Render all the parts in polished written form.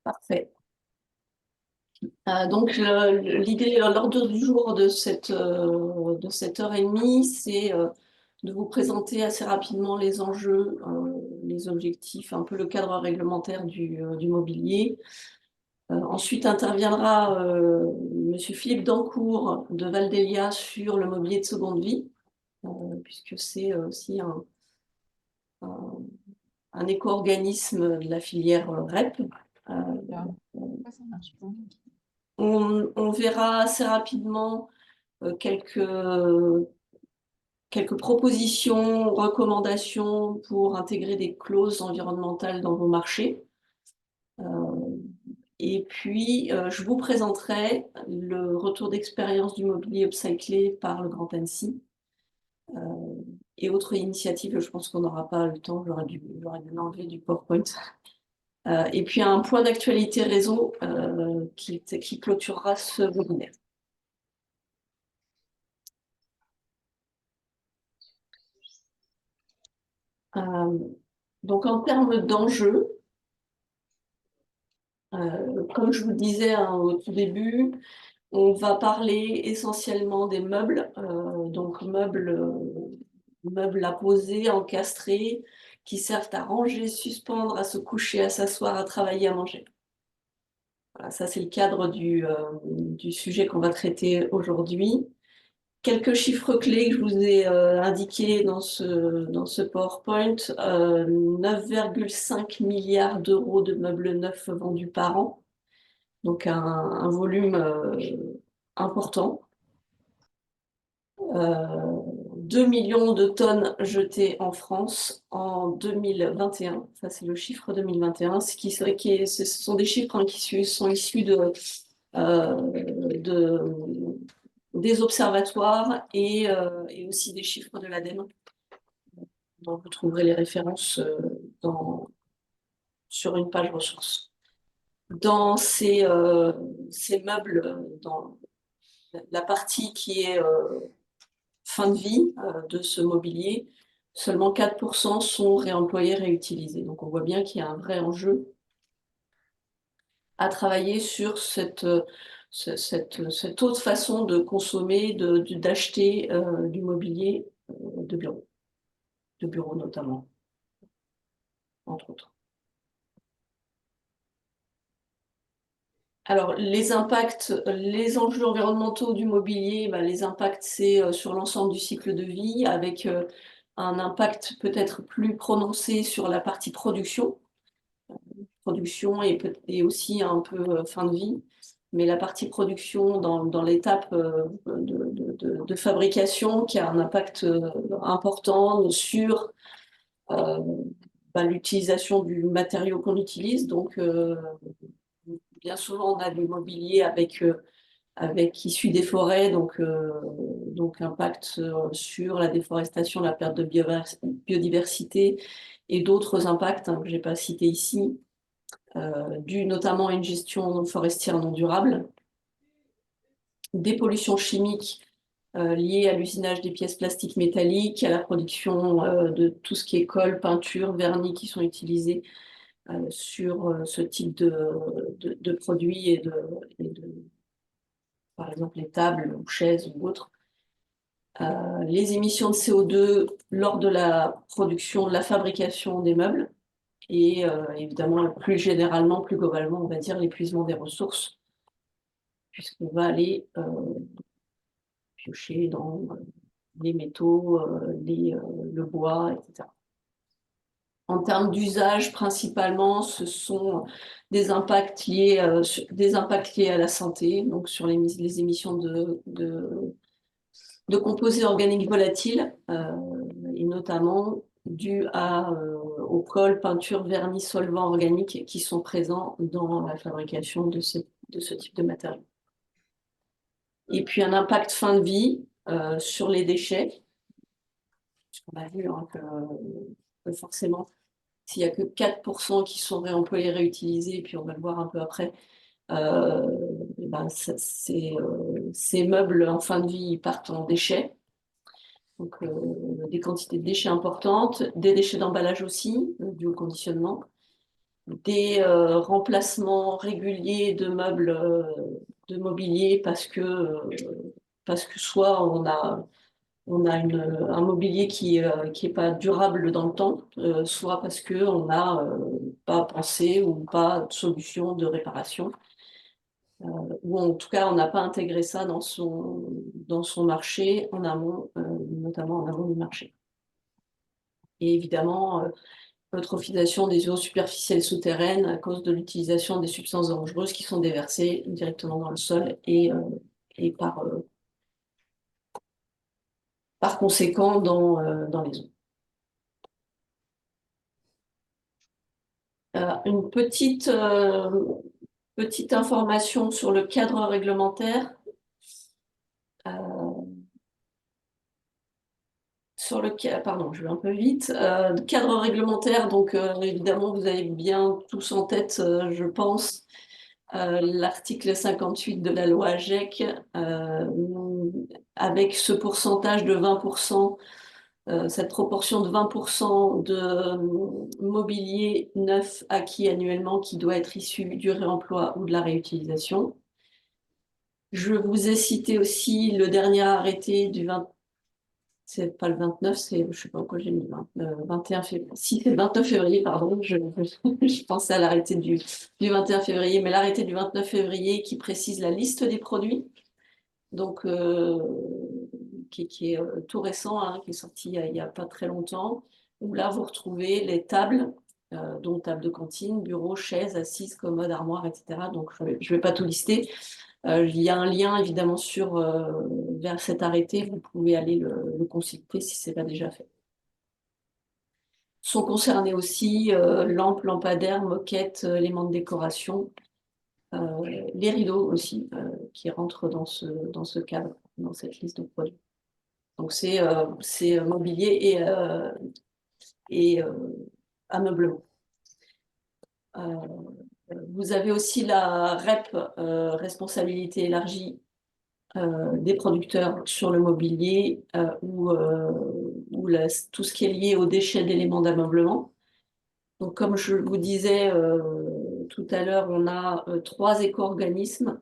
Parfait. Donc, l'idée, l'ordre du jour de cette heure et demie, c'est de vous présenter assez rapidement les enjeux, les objectifs, un peu le cadre réglementaire du mobilier. Ensuite interviendra Monsieur Philippe Dancourt de Valdélia sur le mobilier de seconde vie, puisque c'est aussi un- un éco-organisme de la filière REP. Euh, Ouais, ça marche pas. on verra assez rapidement quelques propositions, recommandations pour intégrer des clauses environnementales dans vos marchés. Et puis, je vous présenterai le retour d'expérience du mobilier upcyclé par le Grand Annecy et autres initiatives. Je pense qu'on n'aura pas le temps, j'aurais dû l'enlever du PowerPoint. Et puis, un point d'actualité réseau qui clôturera ce webinaire. Donc, en termes d'enjeux, comme je vous le disais hein, au tout début, on va parler essentiellement des meubles, donc meubles à poser, encastrés, qui servent à ranger, suspendre, à se coucher, à s'asseoir, à travailler, à manger. Voilà, ça c'est le cadre du sujet qu'on va traiter aujourd'hui. Quelques chiffres clés que je vous ai indiqués dans ce PowerPoint. 9,5 milliards d'euros de meubles neufs vendus par an, donc un volume important. 2 millions de tonnes jetées en France en 2021. Ça, c'est le chiffre 2021. Ce sont des chiffres hein, qui sont issus des observatoires et aussi des chiffres de l'ADEME. Donc, vous trouverez les références sur une page ressources. Dans ces meubles, dans la partie qui est fin de vie de ce mobilier, seulement 4% sont réemployés, réutilisés. Donc on voit bien qu'il y a un vrai enjeu à travailler sur cette autre façon de consommer, d'acheter du mobilier de bureau notamment, entre autres. Alors, les impacts, les enjeux environnementaux du mobilier, les impacts, c'est sur l'ensemble du cycle de vie, avec un impact peut-être plus prononcé sur la partie production et aussi un peu fin de vie. Mais la partie production dans l'étape de fabrication qui a un impact important sur euh, l'utilisation du matériau qu'on utilise. Donc, bien souvent, on a du mobilier avec issu des forêts, donc impact sur la déforestation, la perte de biodiversité et d'autres impacts que je n'ai pas cités ici, dus notamment à une gestion forestière non durable, des pollutions chimiques liées à l'usinage des pièces plastiques métalliques, à la production de tout ce qui est colle, peinture, vernis qui sont utilisés sur ce type de produits par exemple les tables ou chaises ou autres. Les émissions de CO2 lors de la production, de la fabrication des meubles et évidemment plus généralement, plus globalement, on va dire l'épuisement des ressources puisqu'on va aller piocher dans les métaux, le bois, etc. En termes d'usage, principalement, ce sont des impacts liés à la santé, donc sur les émissions de composés organiques volatiles, et notamment dus aux colle, peinture, vernis, solvants organiques qui sont présents dans la fabrication de ce type de matériaux. Et puis un impact fin de vie sur les déchets, puisqu'on a vu hein, que forcément, s'il n'y a que 4% qui sont réemployés, réutilisés, et puis on va le voir un peu après, ces meubles en fin de vie partent en déchets. Donc des quantités de déchets importantes, des déchets d'emballage aussi, dus au conditionnement. des remplacements réguliers de meubles, de mobilier parce que soit on a un mobilier qui est pas durable dans le temps, soit parce que on n'a pas pensé ou pas de solution de réparation, ou en tout cas on n'a pas intégré ça dans son marché en amont, notamment en amont du marché. Et évidemment, eutrophisation des eaux superficielles souterraines à cause de l'utilisation des substances dangereuses qui sont déversées directement dans le sol et par conséquent dans les eaux. Une petite information sur le cadre réglementaire. Pardon, je vais un peu vite. Cadre réglementaire, donc évidemment, vous avez bien tous en tête, je pense, l'article 58 de la loi AGEC, avec ce pourcentage de 20%, cette proportion de 20% de mobilier neuf acquis annuellement qui doit être issu du réemploi ou de la réutilisation. Je vous ai cité aussi le dernier arrêté du 20, c'est pas le 29, c'est, je sais pas pourquoi j'ai mis 21 février. Si, c'est le 29 février, pardon, je pensais à l'arrêté du 21 février, mais l'arrêté du 29 février qui précise la liste des produits, donc qui est tout récent, hein, qui est sorti il y a pas très longtemps, où là vous retrouvez les tables, donc table de cantine, bureaux, chaises, assises, commodes, armoires, etc. Donc je vais pas tout lister. Il y a un lien évidemment vers cet arrêté, vous pouvez aller le consulter si ce n'est pas déjà fait. Sont concernés aussi lampes, lampadaires, moquettes, éléments de décoration, les rideaux aussi qui rentrent dans ce cadre, dans cette liste de produits. Donc c'est mobilier et ameublement. Vous avez aussi la REP, responsabilité élargie des producteurs sur le mobilier ou tout ce qui est lié aux déchets d'éléments d'ameublement. Donc, comme je vous disais tout à l'heure, on a 3 éco-organismes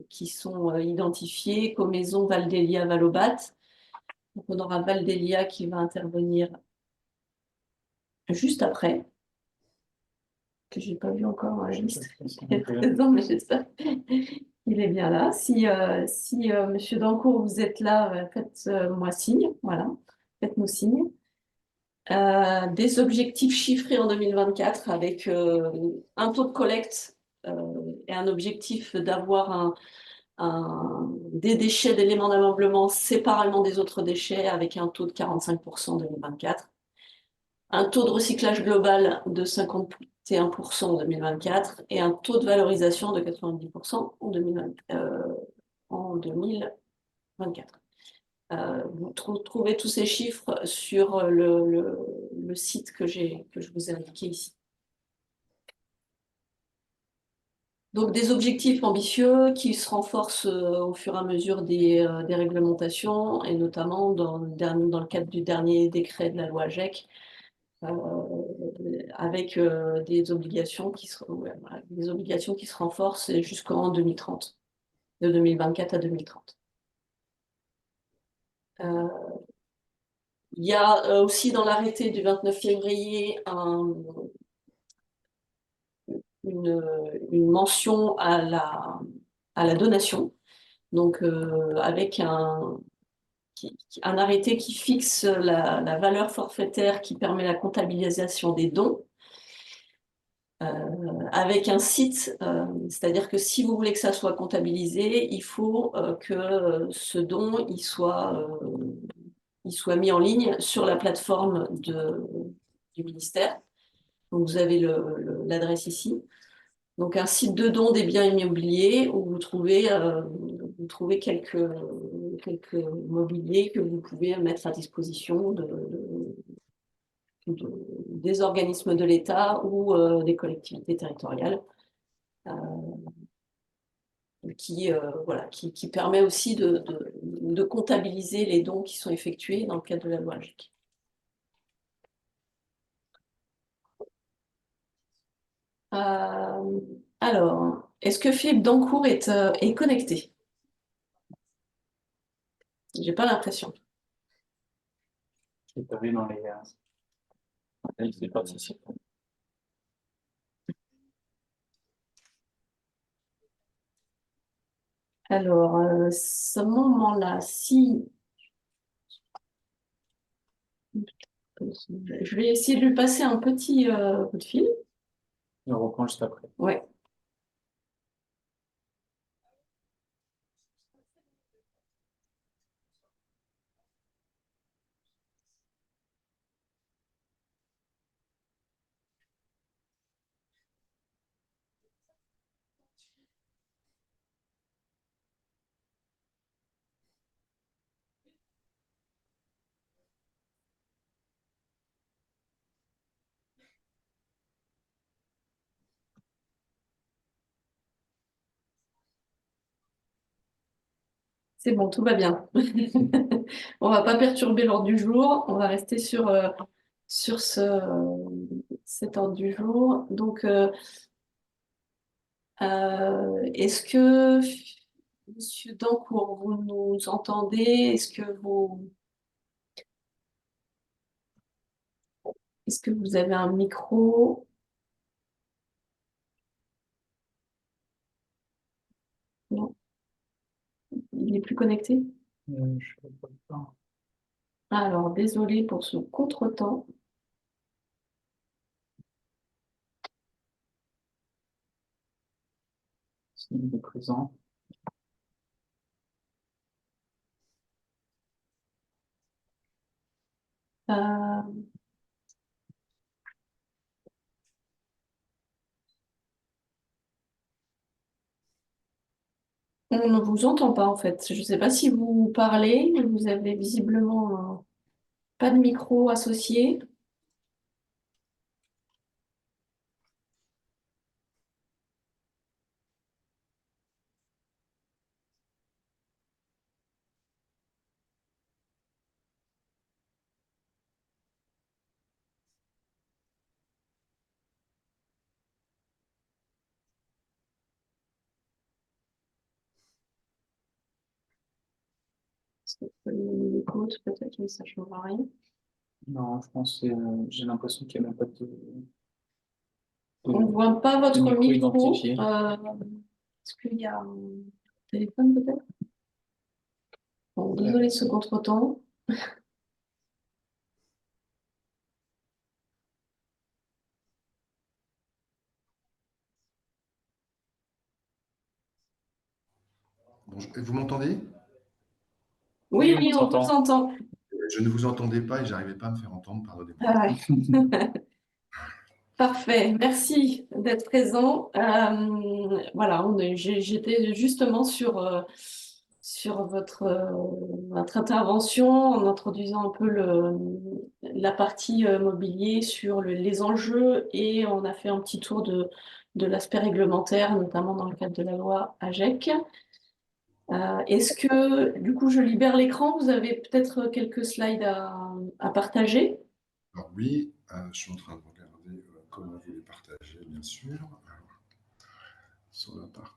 qui sont identifiés, Comaison, Valdelia, Valobat. Donc, on aura Valdelia qui va intervenir juste après, que j'ai pas vu encore dans la liste. Il est présent, mais j'espère qu'il est bien là. Si Monsieur Dancourt, vous êtes là, faites-moi signe. Voilà, faites-nous signe. Des objectifs chiffrés en 2024 avec un taux de collecte et un objectif d'avoir des déchets d'éléments d'ameublement séparément des autres déchets avec un taux de 45% en 2024. Un taux de recyclage global de 51% en 2024 et un taux de valorisation de 90% en 2024. Vous trouvez tous ces chiffres sur le site que je vous ai indiqué ici. Donc des objectifs ambitieux qui se renforcent au fur et à mesure des réglementations et notamment dans le cadre du dernier décret de la loi AGEC, avec des obligations qui se renforcent jusqu'en 2030, de 2024 à 2030. Il y a aussi dans l'arrêté du 29 février une mention à la donation, donc avec un arrêté qui fixe la valeur forfaitaire qui permet la comptabilisation des dons, avec un site, c'est-à-dire que si vous voulez que ça soit comptabilisé, il faut que ce don il soit mis en ligne sur la plateforme du ministère. Donc vous avez l'adresse ici. Donc un site de don des biens immobiliers où vous trouvez quelques mobiliers que vous pouvez mettre à disposition des organismes de l'État ou des collectivités territoriales, qui permet aussi de comptabiliser les dons qui sont effectués dans le cadre de la loi AGEC. Alors, est-ce que Philippe Dancourt est connecté? J'ai pas l'impression. Je l'ai pas vu dans les. Il fait participer. Alors, ce moment-là, si je vais essayer de lui passer un petit coup de fil. On reprend juste après. Ouais. C'est bon, tout va bien. On va pas perturber l'ordre du jour. On va rester sur cet ordre du jour. Donc, est-ce que, Monsieur Dancourt, vous nous entendez? Est-ce que vous avez un micro? Non, il n'est plus connecté? Je ne vois pas. Alors, désolé pour ce contretemps. S'il est présent. Euh, on ne vous entend pas en fait. Je ne sais pas si vous parlez, mais vous avez visiblement pas de micro associé. Parce que l'écoute, peut-être, mais ça ne change rien. Non, je pense que j'ai l'impression qu'il n'y a même pas On ne voit pas votre micro micro. identifié. Est-ce qu'il y a un téléphone peut-être? Bon, désolé de ce contretemps. Vous m'entendez? Oui, Oui, on oui, vous on vous entend. entend. Je ne vous entendais pas et j'arrivais pas à me faire entendre, pardonnez-moi. Ah ouais. Parfait, merci d'être présent. Voilà, j'étais justement sur votre intervention en introduisant un peu la partie mobilier sur les enjeux et on a fait un petit tour de l'aspect réglementaire, notamment dans le cadre de la loi AGEC. Est-ce que, du coup, je libère l'écran? Vous avez peut-être quelques slides à partager? Alors oui, je suis en train de regarder comment vous les partagez, bien sûr. Alors, sur la partie.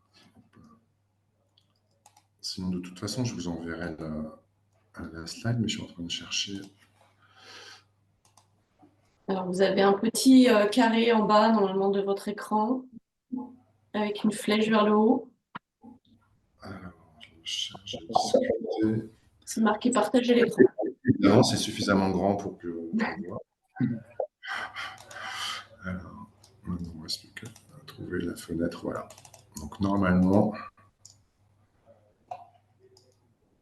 Sinon, de toute façon, je vous enverrai la slide, mais je suis en train de chercher. Alors, vous avez un petit carré en bas, normalement, de votre écran, avec une flèche vers le haut. Alors, je cherche à discuter. C'est marqué partager l'écran. Évidemment, c'est suffisamment grand pour qu'on voit. Alors, maintenant, on reste plus qu'à trouver la fenêtre. Voilà. Donc, normalement,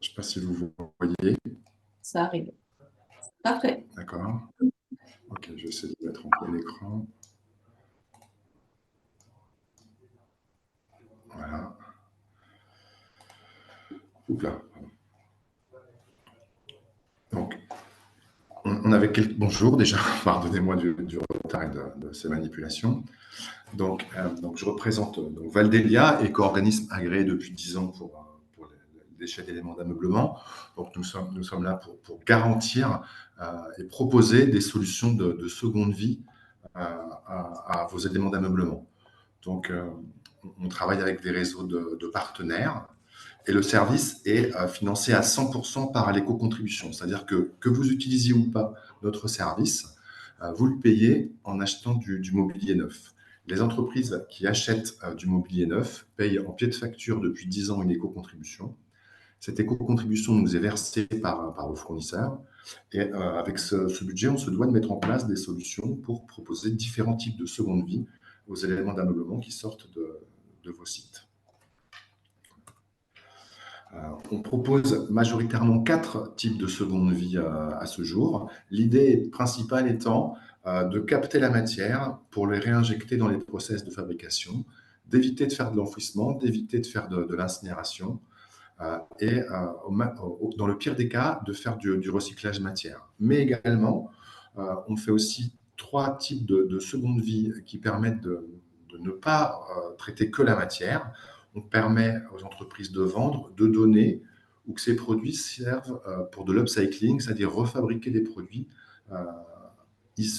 je ne sais pas si vous voyez. Ça arrive. Parfait. D'accord. Ok, je vais essayer de mettre en plein écran. Voilà. Oups là. Donc, on avait quelques... Bonjour déjà, pardonnez-moi du retard et de ces manipulations. Donc, je représente donc Valdelia, éco-organisme agréé depuis 10 ans pour les déchets d'éléments d'ameublement. Donc, nous sommes là pour garantir et proposer des solutions de seconde vie à vos éléments d'ameublement. Donc, on travaille avec des réseaux de partenaires et le service est financé à 100% par l'éco-contribution. C'est-à-dire que vous utilisiez ou pas notre service, vous le payez en achetant du mobilier neuf. Les entreprises qui achètent du mobilier neuf payent en pied de facture depuis 10 ans une éco-contribution. Cette éco-contribution nous est versée par vos fournisseurs. Et avec ce budget, on se doit de mettre en place des solutions pour proposer différents types de seconde vie aux éléments d'ameublement qui sortent de vos sites. On propose majoritairement 4 types de seconde vie à ce jour. L'idée principale étant de capter la matière pour les réinjecter dans les process de fabrication, d'éviter de faire de l'enfouissement, d'éviter de faire de l'incinération et dans le pire des cas, de faire du recyclage matière. Mais également, on fait aussi 3 types de seconde vie qui permettent de ne pas traiter que la matière. On permet aux entreprises de vendre, de donner, ou que ces produits servent pour de l'upcycling, c'est-à-dire refabriquer des produits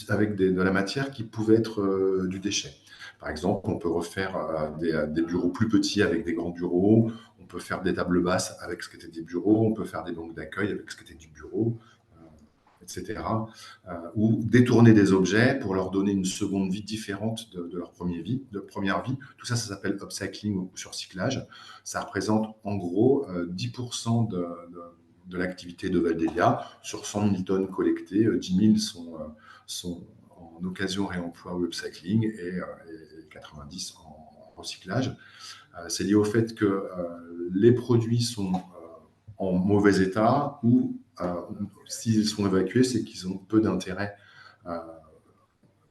avec de la matière qui pouvait être du déchet. Par exemple, on peut refaire des bureaux plus petits avec des grands bureaux, on peut faire des tables basses avec ce qu'étaient des bureaux, on peut faire des banques d'accueil avec ce qu'était du bureau, etc. Ou détourner des objets pour leur donner une seconde vie différente de leur première vie. Tout ça, ça s'appelle upcycling ou surcyclage. Ça représente en gros 10% de l'activité de Valdelia. Sur 100 000 tonnes collectées, 10 000 sont en occasion réemploi ou upcycling et 90 en recyclage. C'est lié au fait que les produits sont en mauvais état ou s'ils sont évacués, c'est qu'ils ont peu d'intérêt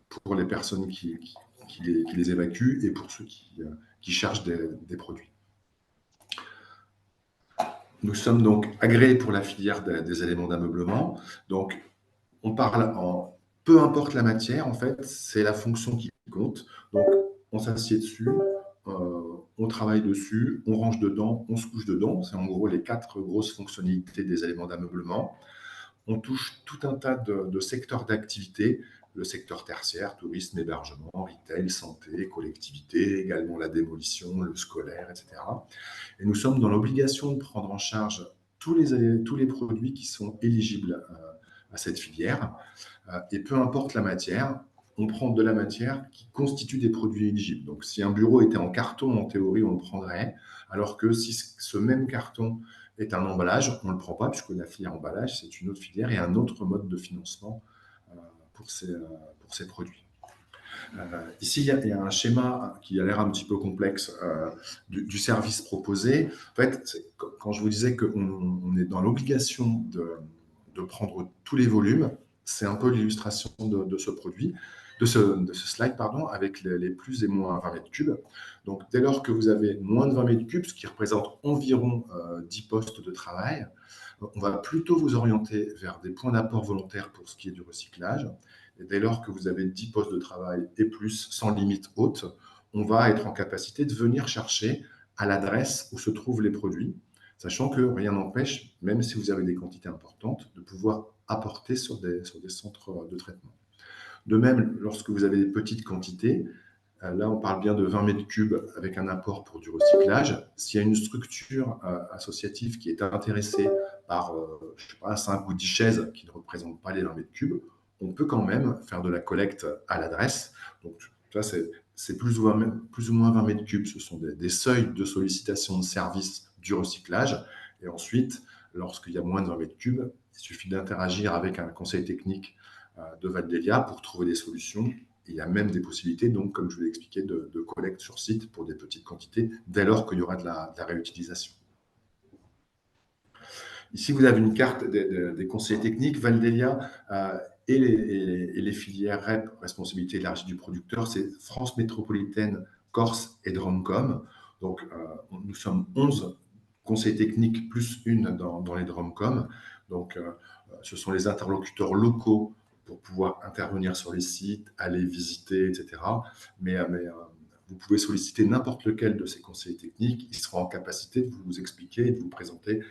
pour les personnes qui les évacuent et pour ceux qui cherchent des produits. Nous sommes donc agréés pour la filière des éléments d'ameublement. Donc, on parle en peu importe la matière, en fait, c'est la fonction qui compte. Donc, on s'assied dessus, on travaille dessus, on range dedans, on se couche dedans. C'est en gros les 4 grosses fonctionnalités des éléments d'ameublement. On touche tout un tas de secteurs d'activité, le secteur tertiaire, tourisme, hébergement, retail, santé, collectivité, également la démolition, le scolaire, etc. Et nous sommes dans l'obligation de prendre en charge tous les produits qui sont éligibles à cette filière. Et peu importe la matière, on prend de la matière qui constitue des produits éligibles. Donc, si un bureau était en carton, en théorie, on le prendrait, alors que si ce même carton est un emballage, on ne le prend pas, puisque la filière emballage, c'est une autre filière et un autre mode de financement pour ces produits. Ici, il y a un schéma qui a l'air un petit peu complexe du service proposé. En fait, quand je vous disais qu'on est dans l'obligation de prendre tous les volumes, c'est un peu l'illustration de ce produit, de ce slide, pardon, avec les plus et moins 20 mètres cubes. Donc, dès lors que vous avez moins de 20 mètres cubes, ce qui représente environ 10 postes de travail, on va plutôt vous orienter vers des points d'apport volontaires pour ce qui est du recyclage. Et dès lors que vous avez 10 postes de travail et plus, sans limite haute, on va être en capacité de venir chercher à l'adresse où se trouvent les produits, sachant que rien n'empêche, même si vous avez des quantités importantes, de pouvoir apporter sur des centres de traitement. De même, lorsque vous avez des petites quantités, là on parle bien de 20 mètres cubes avec un apport pour du recyclage. S'il y a une structure associative qui est intéressée par, je sais pas, 5 ou 10 chaises qui ne représentent pas les 20 mètres cubes, on peut quand même faire de la collecte à l'adresse. Donc, ça, c'est plus ou moins 20 mètres cubes. Ce sont des seuils de sollicitation de service du recyclage. Et ensuite, lorsqu'il y a moins de 20 mètres cubes, il suffit d'interagir avec un conseil technique de Valdelia pour trouver des solutions. Et il y a même des possibilités, donc, comme je vous l'ai expliqué, de collecte sur site pour des petites quantités, dès lors qu'il y aura de la réutilisation. Ici, vous avez une carte des conseillers techniques. Valdelia et les filières REP, responsabilité élargie du producteur, c'est France Métropolitaine, Corse et Drumcom. Donc, nous sommes 11 conseillers techniques plus une dans les Drumcom. Donc, ce sont les interlocuteurs locaux pour pouvoir intervenir sur les sites, aller visiter, etc. Mais vous pouvez solliciter n'importe lequel de ces conseillers techniques. Ils seront en capacité de vous expliquer et de vous présenter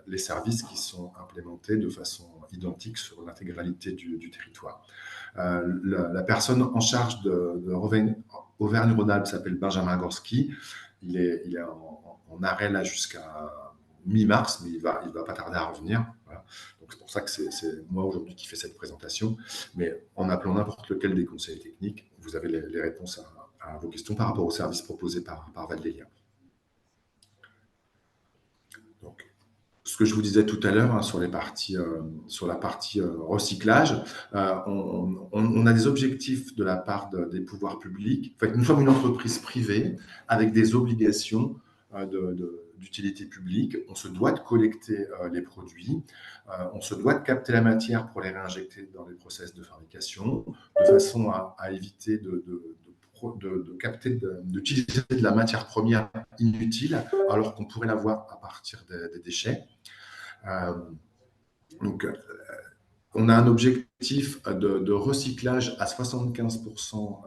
les services qui sont implémentés de façon identique sur l'intégralité du territoire. La personne en charge de Auvergne-Rhône-Alpes s'appelle Benjamin Gorski. Il est en arrêt là jusqu'à mi-mars, mais il va pas tarder à revenir. Voilà. Donc c'est pour ça que c'est moi aujourd'hui qui fais cette présentation. Mais en appelant n'importe lequel des conseillers techniques, vous avez les réponses à vos questions par rapport aux services proposés par Valdelia. Donc, ce que je vous disais tout à l'heure hein, sur la partie recyclage, on a des objectifs de la part des pouvoirs publics. En fait, nous sommes une entreprise privée avec des obligations d'utilité publique. On se doit de collecter les produits, on se doit de capter la matière pour les réinjecter dans les process de fabrication, de façon à éviter d'utiliser de la matière première inutile, alors qu'on pourrait l'avoir à partir des déchets. Donc, on a un objectif de recyclage à 75%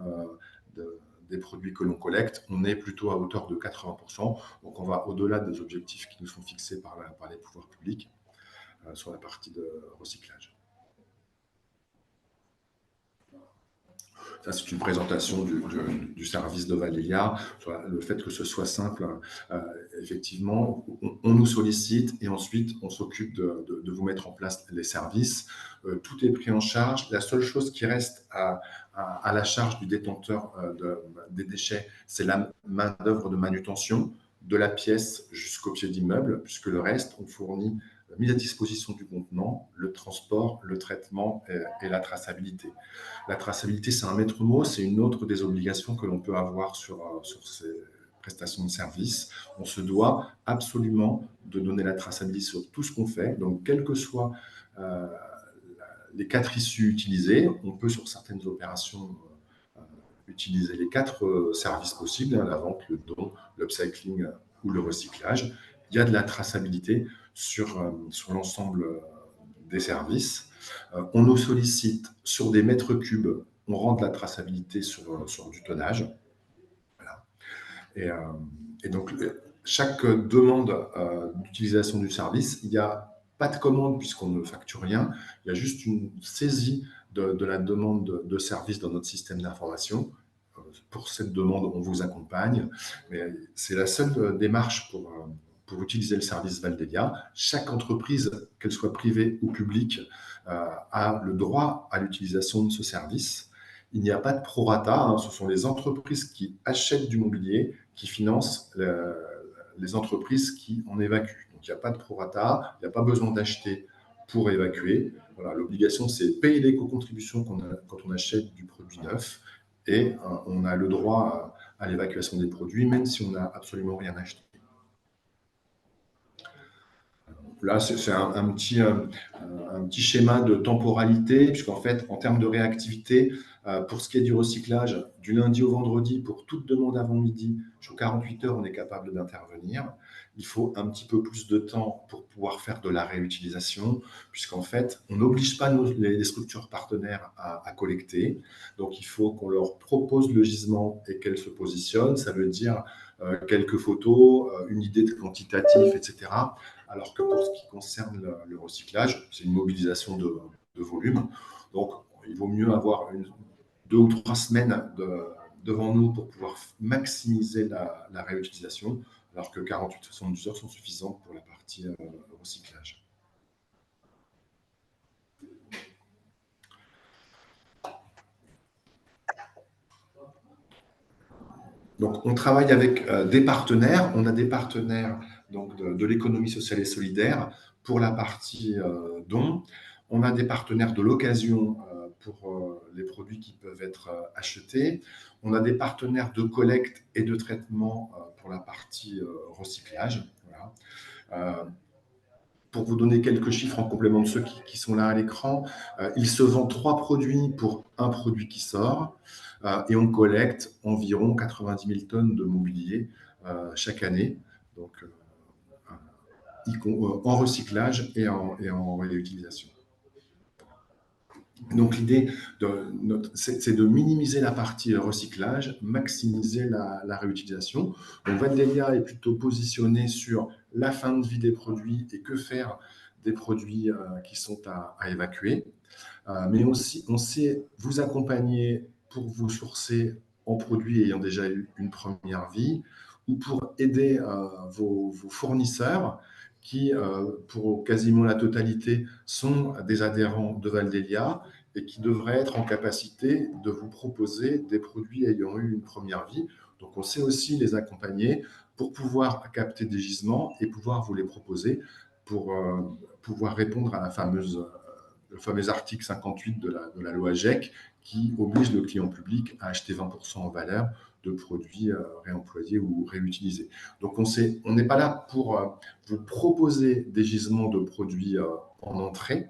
des produits que l'on collecte. On est plutôt à hauteur de 80%. Donc, on va au-delà des objectifs qui nous sont fixés par les pouvoirs publics sur la partie de recyclage. Ça, c'est une présentation du service de Valdelia. Le fait que ce soit simple, effectivement, on nous sollicite et ensuite, on s'occupe de vous mettre en place les services. Tout est pris en charge. La seule chose qui reste à la charge du détenteur des déchets, c'est la main-d'œuvre de manutention de la pièce jusqu'au pied d'immeuble, puisque le reste, on fournit la mise à disposition du contenant, le transport, le traitement et la traçabilité. La traçabilité, c'est un maître mot, c'est une autre des obligations que l'on peut avoir sur ces prestations de services. On se doit absolument de donner la traçabilité sur tout ce qu'on fait. Donc, quels que soient les 4 issues utilisées, on peut sur certaines opérations utiliser les 4 services possibles, la vente, le don, l'upcycling ou le recyclage. Il y a de la traçabilité sur l'ensemble des services. On nous sollicite sur des mètres cubes, on rend de la traçabilité sur du tonnage. Voilà. Et donc, chaque demande d'utilisation du service, il n'y a pas de commande puisqu'on ne facture rien, il y a juste une saisie de la demande de service dans notre système d'information. Pour cette demande, on vous accompagne, mais c'est la seule démarche pour utiliser le service Valdelia. Chaque entreprise, qu'elle soit privée ou publique, a le droit à l'utilisation de ce service. Il n'y a pas de prorata, hein, ce sont les entreprises qui achètent du mobilier qui financent les entreprises qui en évacuent. Donc il n'y a pas de prorata, il n'y a pas besoin d'acheter pour évacuer. Voilà, l'obligation, c'est payer l'éco-contribution quand on achète du produit neuf et on a le droit à l'évacuation des produits, même si on n'a absolument rien acheté. Là, c'est un petit schéma de temporalité, puisqu'en fait, en termes de réactivité, pour ce qui est du recyclage, du lundi au vendredi, pour toute demande avant midi, sur 48 heures, on est capable d'intervenir. Il faut un petit peu plus de temps pour pouvoir faire de la réutilisation, puisqu'en fait, on n'oblige pas les structures partenaires à collecter. Donc, il faut qu'on leur propose le gisement et qu'elles se positionnent. Ça veut dire quelques photos, une idée de quantitatif, etc. Alors que pour ce qui concerne le recyclage, c'est une mobilisation de volume. Donc, il vaut mieux avoir 2 ou 3 semaines devant nous pour pouvoir maximiser la réutilisation, alors que 48-72 heures sont suffisantes pour la partie recyclage. Donc, on travaille avec des partenaires. On a des partenaires donc, de l'économie sociale et solidaire pour la partie dons. On a des partenaires de l'occasion pour les produits qui peuvent être achetés. On a des partenaires de collecte et de traitement pour la partie recyclage. Voilà. Pour vous donner quelques chiffres en complément de ceux qui sont là à l'écran, il se vend 3 produits pour un produit qui sort et on collecte environ 90 000 tonnes de mobilier chaque année, donc en recyclage et en réutilisation. Donc l'idée, c'est de minimiser la partie recyclage, maximiser la réutilisation. Donc Valdelia est plutôt positionné sur la fin de vie des produits et que faire des produits qui sont à évacuer. Mais aussi, on sait vous accompagner pour vous sourcer en produits ayant déjà eu une première vie ou pour aider vos fournisseurs qui, pour quasiment la totalité, sont des adhérents de Valdelia et qui devraient être en capacité de vous proposer des produits ayant eu une première vie. Donc, on sait aussi les accompagner pour pouvoir capter des gisements et pouvoir vous les proposer pour pouvoir répondre à le fameux article 58 de la loi GEC qui oblige le client public à acheter 20% en valeur de produits réemployés ou réutilisés. Donc, on n'est pas là pour vous proposer des gisements de produits en entrée.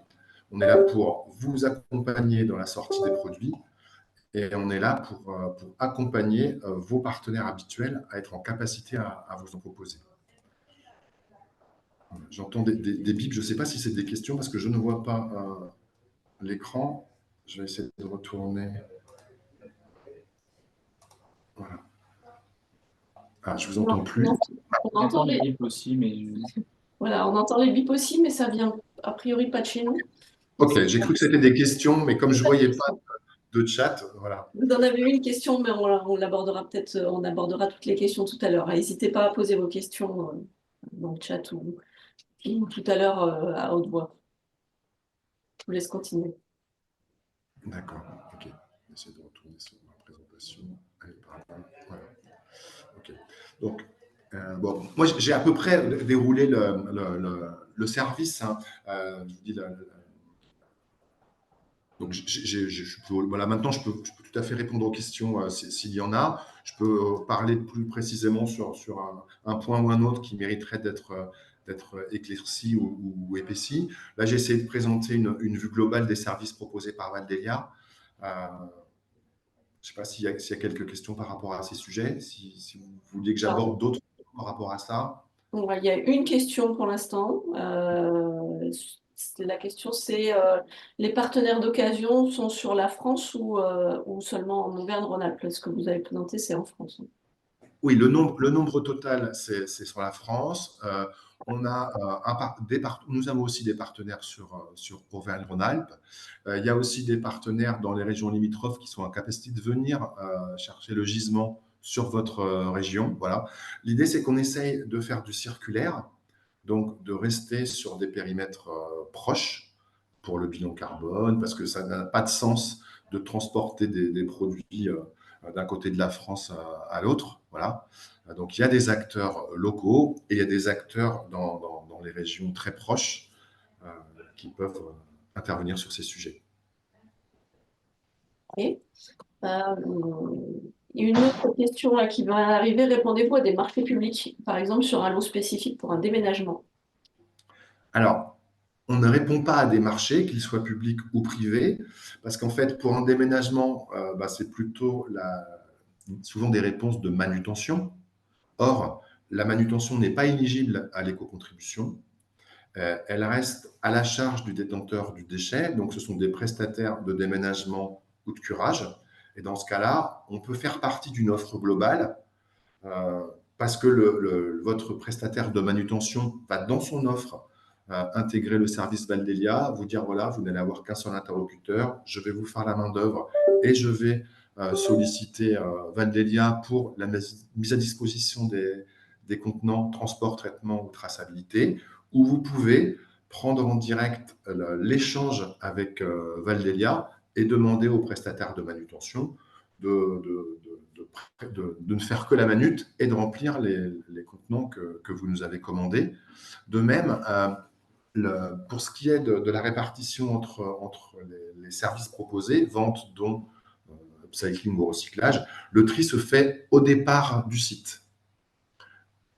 On est là pour vous accompagner dans la sortie des produits et on est là pour accompagner vos partenaires habituels à être en capacité à vous en proposer. J'entends des bips. Je ne sais pas si c'est des questions parce que je ne vois pas l'écran. Je vais essayer de retourner. Voilà. Ah, je ne vous entends plus. On entend les les... bips aussi, mais Voilà, on entend les bips aussi, mais ça vient a priori pas de chez nous. Ok, j'ai cru que c'était des questions, mais comme je ne voyais pas de chat, voilà. Vous en avez une question, mais on l'abordera peut-être, on abordera toutes les questions tout à l'heure. N'hésitez pas à poser vos questions dans le chat ou tout à l'heure à haute voix. Je vous laisse continuer. D'accord, ok. Je vais essayer de retourner sur ma présentation. Allez, voilà. Ok. Donc, bon, moi, j'ai à peu près déroulé le service. Hein. Je vous dis donc, voilà, maintenant, je peux tout à fait répondre aux questions s'il y en a. Je peux parler plus précisément sur un point ou un autre qui mériterait d'être éclairci ou épaissi. Là, j'ai essayé de présenter une vue globale des services proposés par Valdelia. Je ne sais pas s'il y a quelques questions par rapport à ces sujets, si vous vouliez que j'aborde d'autres par rapport à ça. Il y a une question pour l'instant. La question, c'est les partenaires d'occasion sont sur la France ou seulement en Auvergne-Rhône-Alpes? Ce que vous avez présenté, c'est en France. Oui, le nombre total, c'est sur la France. On a nous avons aussi des partenaires sur Auvergne-Rhône-Alpes. Il y a aussi des partenaires dans les régions limitrophes qui sont en capacité de venir chercher le gisement sur votre région. Voilà. L'idée, c'est qu'on essaye de faire du circulaire, donc de rester sur des périmètres proches pour le bilan carbone, parce que ça n'a pas de sens de transporter des produits d'un côté de la France à l'autre. Voilà. Donc, il y a des acteurs locaux et il y a des acteurs dans les régions très proches qui peuvent intervenir sur ces sujets. Et, une autre question là, qui va arriver, répondez-vous à des marchés publics, par exemple sur un lot spécifique pour un déménagement? Alors, on ne répond pas à des marchés, qu'ils soient publics ou privés, parce qu'en fait, pour un déménagement, c'est plutôt souvent des réponses de manutention. Or, la manutention n'est pas éligible à l'éco-contribution. Elle reste à la charge du détenteur du déchet. Donc, ce sont des prestataires de déménagement ou de curage. Et dans ce cas-là, on peut faire partie d'une offre globale parce que votre prestataire de manutention va dans son offre intégrer le service Valdelia, vous dire voilà, vous n'allez avoir qu'un seul interlocuteur, je vais vous faire la main-d'œuvre et je vais solliciter Valdelia pour la mise à disposition des contenants transport, traitement ou traçabilité, où vous pouvez prendre en direct l'échange avec Valdelia et demander au prestataire de manutention de ne faire que la manute et de remplir les contenants que vous nous avez commandés. De même, pour ce qui est de la répartition entre les services proposés, vente, dons, upcycling ou recyclage, le tri se fait au départ du site.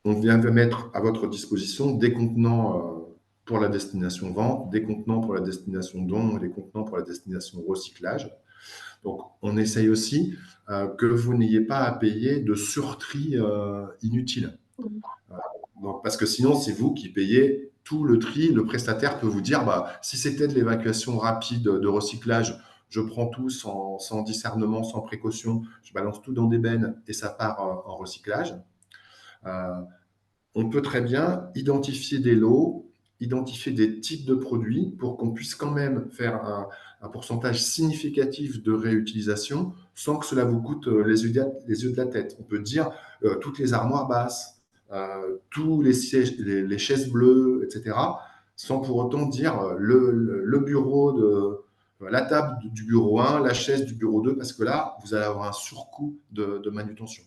On vient de mettre à votre disposition des contenants pour la destination vente, des contenants pour la destination don et des contenants pour la destination recyclage. Donc, on essaye aussi que vous n'ayez pas à payer de surtri inutile. Donc, parce que sinon, c'est vous qui payez tout le tri. Le prestataire peut vous dire, si c'était de l'évacuation rapide de recyclage, je prends tout sans discernement, sans précaution, je balance tout dans des bennes et ça part en recyclage. on peut très bien identifier des lots, identifier des types de produits pour qu'on puisse quand même faire un pourcentage significatif de réutilisation sans que cela vous coûte les yeux de la tête. On peut dire toutes les armoires basses, tous les sièges, les chaises bleues, etc., sans pour autant dire le bureau la table du bureau 1, la chaise du bureau 2, parce que là, vous allez avoir un surcoût de manutention.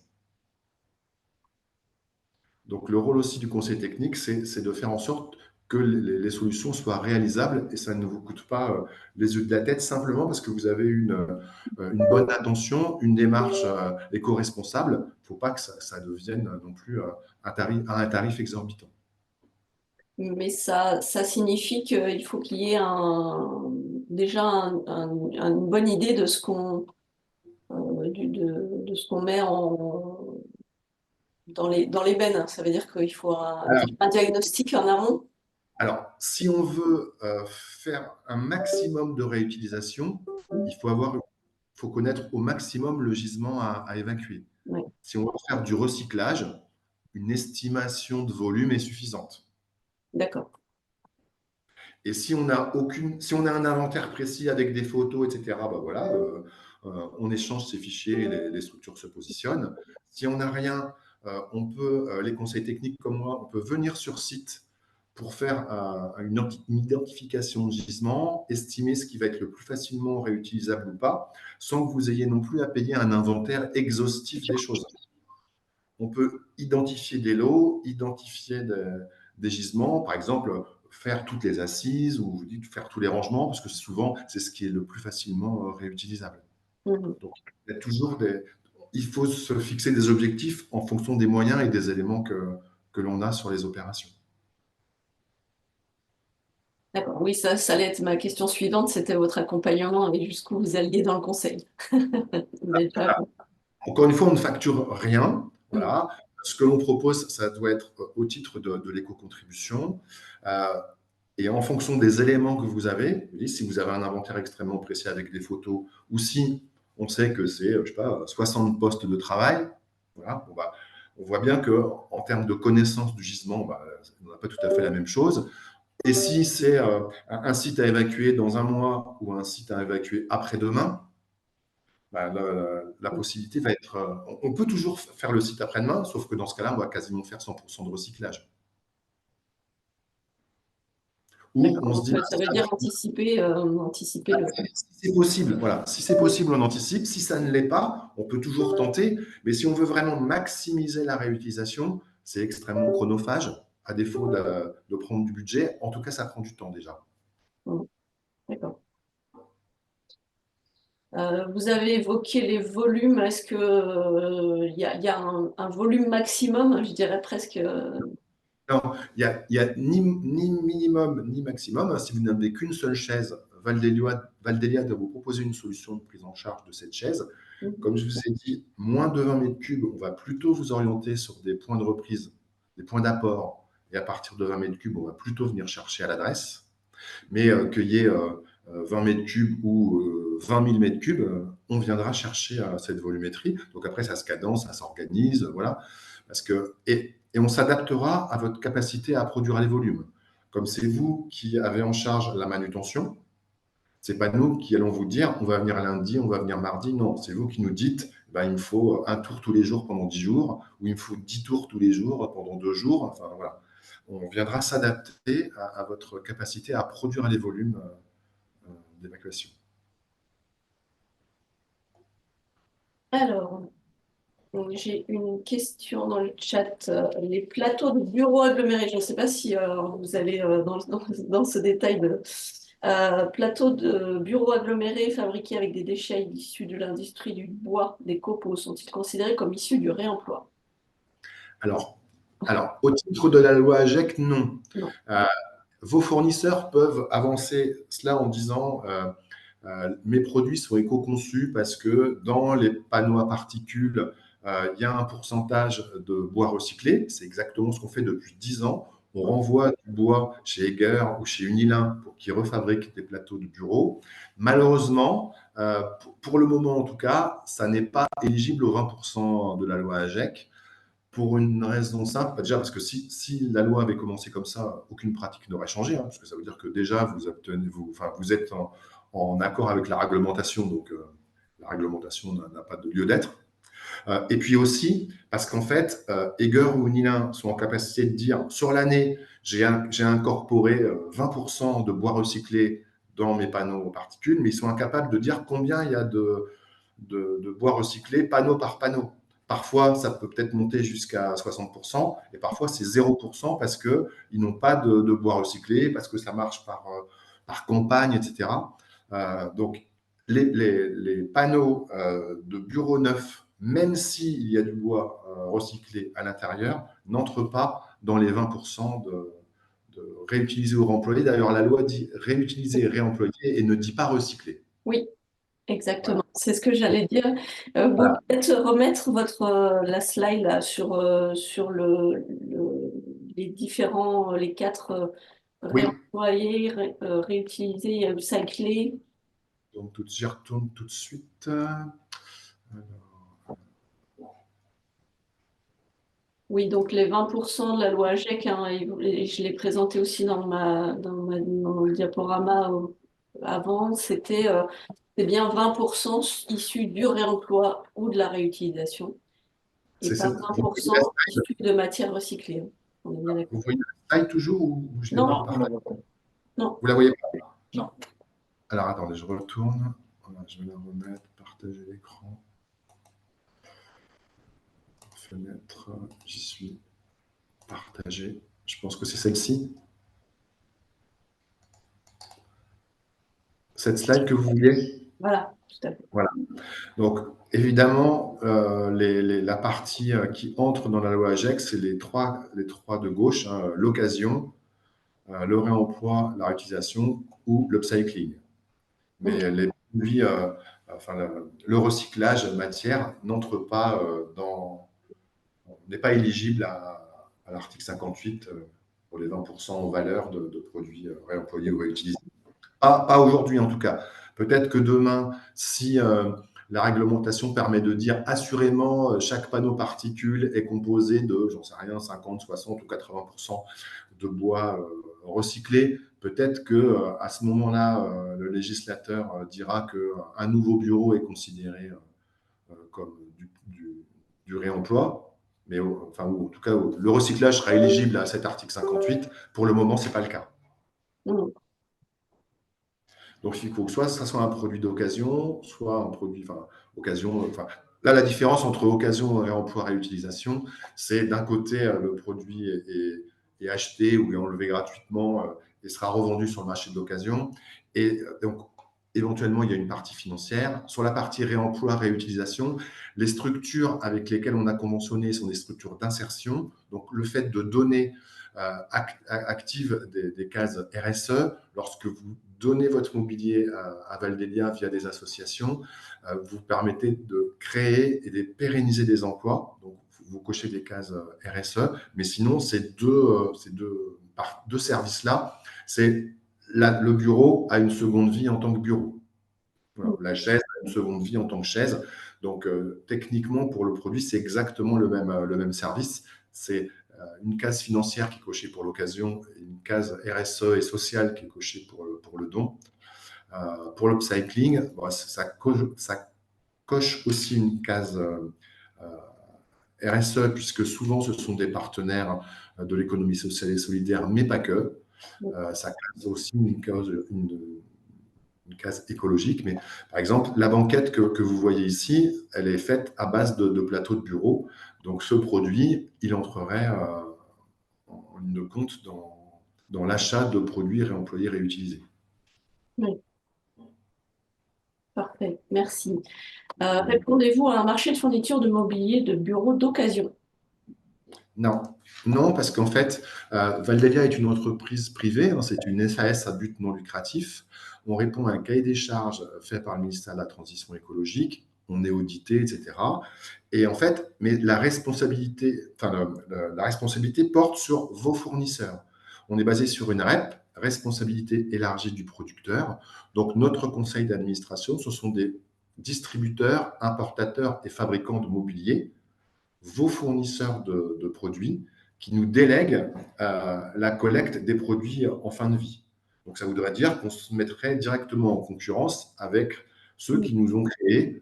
Donc, le rôle aussi du conseil technique, c'est de faire en sorte que les solutions soient réalisables et ça ne vous coûte pas les yeux de la tête simplement parce que vous avez une bonne intention, une démarche éco-responsable. Il ne faut pas que ça devienne non plus un tarif exorbitant. Mais ça signifie qu'il faut qu'il y ait déjà une bonne idée de ce qu'on de ce qu'on met dans les bennes. Ça veut dire qu'il faut un diagnostic en amont. Alors, si on veut faire un maximum de réutilisation, il faut connaître au maximum le gisement à évacuer. Oui. Si on veut faire du recyclage, une estimation de volume est suffisante. D'accord. Et si on a un inventaire précis avec des photos, etc., ben voilà, on échange ces fichiers et les structures se positionnent. Si on n'a rien, les conseils techniques comme moi, on peut venir sur site pour faire une identification de gisement, estimer ce qui va être le plus facilement réutilisable ou pas, sans que vous ayez non plus à payer un inventaire exhaustif des choses. On peut identifier des lots, identifier des gisements, par exemple, faire toutes les assises ou vous dites faire tous les rangements, parce que souvent, c'est ce qui est le plus facilement réutilisable. Mmh. Donc, il faut se fixer des objectifs en fonction des moyens et des éléments que l'on a sur les opérations. D'accord. Oui, ça allait être ma question suivante, c'était votre accompagnement et jusqu'où vous alliez dans le conseil. Encore une fois, on ne facture rien. Voilà. Ce que l'on propose, ça doit être au titre de l'éco-contribution. Et en fonction des éléments que vous avez, si vous avez un inventaire extrêmement précis avec des photos, ou si on sait que c'est, je sais pas, 60 postes de travail, voilà, on voit bien qu'en termes de connaissance du gisement, on n'a pas tout à fait la même chose. Et si c'est un site à évacuer dans un mois ou un site à évacuer après-demain, la possibilité va être… on peut toujours faire le site après-demain, sauf que dans ce cas-là, on va quasiment faire 100% de recyclage. Ou on se dit… Ça veut dire anticiper le… Si c'est possible, voilà. Si c'est possible, on anticipe. Si ça ne l'est pas, on peut toujours tenter. Mais si on veut vraiment maximiser la réutilisation, c'est extrêmement chronophage, à défaut de prendre du budget. En tout cas, ça prend du temps déjà. D'accord. Vous avez évoqué les volumes. Est-ce qu'il y a un volume maximum, je dirais presque Non, il n'y a ni minimum ni maximum. Si vous n'avez qu'une seule chaise, Valdelia doit vous proposer une solution de prise en charge de cette chaise. Comme je vous ai dit, moins de 20 mètres cubes, on va plutôt vous orienter sur des points de reprise, des points d'apport. Et à partir de 20 mètres cubes, on va plutôt venir chercher à l'adresse. Mais qu'il y ait 20 mètres cubes ou 20 000 mètres cubes, on viendra chercher cette volumétrie. Donc après, ça se cadence, ça s'organise, voilà. Et on s'adaptera à votre capacité à produire les volumes. Comme c'est vous qui avez en charge la manutention, ce n'est pas nous qui allons vous dire on va venir lundi, on va venir mardi. Non, c'est vous qui nous dites il me faut un tour tous les jours pendant 10 jours ou il me faut 10 tours tous les jours pendant 2 jours. Enfin, voilà. On viendra s'adapter à votre capacité à produire les volumes d'évacuation. Alors, j'ai une question dans le chat. Les plateaux de bureaux agglomérés, je ne sais pas si vous allez dans ce détail de plateaux de bureaux agglomérés fabriqués avec des déchets issus de l'industrie du bois, des copeaux, sont-ils considérés comme issus du réemploi? Alors, au titre de la loi AGEC, non. Non. Vos fournisseurs peuvent avancer cela en disant mes produits sont éco-conçus parce que dans les panneaux à particules, il y a un pourcentage de bois recyclé. C'est exactement ce qu'on fait depuis 10 ans. On renvoie du bois chez Eger ou chez Unilin pour qu'ils refabriquent des plateaux de bureau. Malheureusement, pour le moment en tout cas, ça n'est pas éligible aux 20% de la loi AGEC. pour une raison simple, déjà parce que si la loi avait commencé comme ça, aucune pratique n'aurait changé, parce que ça veut dire que déjà vous êtes en accord avec la réglementation, donc la réglementation n'a pas de lieu d'être. Et puis aussi, parce qu'en fait, Eger ou Unilin sont en capacité de dire, sur l'année, j'ai incorporé 20% de bois recyclé dans mes panneaux aux particules, mais ils sont incapables de dire combien il y a de bois recyclé panneau par panneau. Parfois, ça peut peut-être monter jusqu'à 60%, et parfois c'est 0% parce qu'ils n'ont pas de bois recyclé, parce que ça marche par campagne, etc. Donc, les panneaux de bureaux neufs, même s'il y a du bois recyclé à l'intérieur, n'entrent pas dans les 20% de réutiliser ou réemployer. D'ailleurs, la loi dit réutiliser et réemployer et ne dit pas recycler. Oui, exactement. C'est ce que j'allais dire. Vous Voilà. peut-être remettre la slide là, sur les différents, les quatre Oui. réemployer, réutiliser, recycler. Donc, j'y retourne tout de suite. Oui, donc les 20% de la loi AGEC, hein, et je l'ai présenté aussi dans mon diaporama avant, c'est bien 20% issus du réemploi ou de la réutilisation, et C'est pas ça. 20% issus de matières recyclées, hein. On est bien Vous d'accord. voyez la slide toujours ou je l'ai Non, mal On la partagée? voit pas. non. Vous la voyez pas? Non. Alors, attendez, je retourne. Voilà, je vais la remettre, partager l'écran. Fenêtre, j'y suis. Partager. Je pense que c'est celle-ci. Cette slide que vous vouliez? Voilà, tout à fait. Voilà. Donc, évidemment, la partie qui entre dans la loi AGEC, c'est les trois de gauche, hein, l'occasion, le réemploi, la réutilisation ou l'upcycling. Mais les produits, enfin, le recyclage matière n'entre pas n'est pas éligible à l'article 58 pour les 20% en valeur de produits réemployés ou réutilisés. Pas aujourd'hui en tout cas. Peut-être que demain, si la réglementation permet de dire assurément chaque panneau particule est composé de, j'en sais rien, 50, 60 ou 80% de bois recyclé, peut-être que à ce moment-là, le législateur dira qu'un nouveau bureau est considéré comme du réemploi. Mais enfin, ou en tout cas, le recyclage sera éligible à cet article 58. Pour le moment, ce n'est pas le cas. Mm. Donc, il faut que soit ça soit un produit d'occasion, soit un produit, enfin, occasion. Enfin, là, la différence entre occasion, réemploi, réutilisation, c'est d'un côté, le produit est acheté ou est enlevé gratuitement et sera revendu sur le marché de l'occasion. Et donc, éventuellement, il y a une partie financière. Sur la partie réemploi, réutilisation, les structures avec lesquelles on a conventionné sont des structures d'insertion. Donc, le fait de donner active des cases RSE, lorsque vous donnez votre mobilier à Val-d'Elia via des associations, vous permettez de créer et de pérenniser des emplois. Donc, vous cochez des cases RSE, mais sinon, ces deux services-là, c'est le bureau a une seconde vie en tant que bureau. Voilà, la chaise a une seconde vie en tant que chaise. Donc, techniquement, pour le produit, c'est exactement le même service. C'est une case financière qui est cochée pour l'occasion, et une case RSE et sociale qui est cochée pour le don. Pour l'upcycling, ça coche aussi une case RSE, puisque souvent ce sont des partenaires de l'économie sociale et solidaire, mais pas que. Ça case aussi une case écologique. Mais par exemple, la banquette que vous voyez ici, elle est faite à base de plateaux de bureau. Donc ce produit, il entrerait en ligne de compte dans l'achat de produits réemployés, réutilisés. Oui, parfait, merci. Répondez-vous à un marché de fourniture de mobilier de bureaux d'occasion? Non, non, parce qu'en fait, Valdelia est une entreprise privée, hein, c'est une SAS à but non lucratif. On répond à un cahier des charges fait par le ministère de la Transition écologique. On est audité, etc. Et en fait, mais la responsabilité, enfin, la responsabilité porte sur vos fournisseurs. On est basé sur une REP, responsabilité élargie du producteur. Donc, notre conseil d'administration, ce sont des distributeurs, importateurs et fabricants de mobilier. vos fournisseurs de produits qui nous délèguent la collecte des produits en fin de vie. Donc, ça voudrait dire qu'on se mettrait directement en concurrence avec ceux qui nous ont créé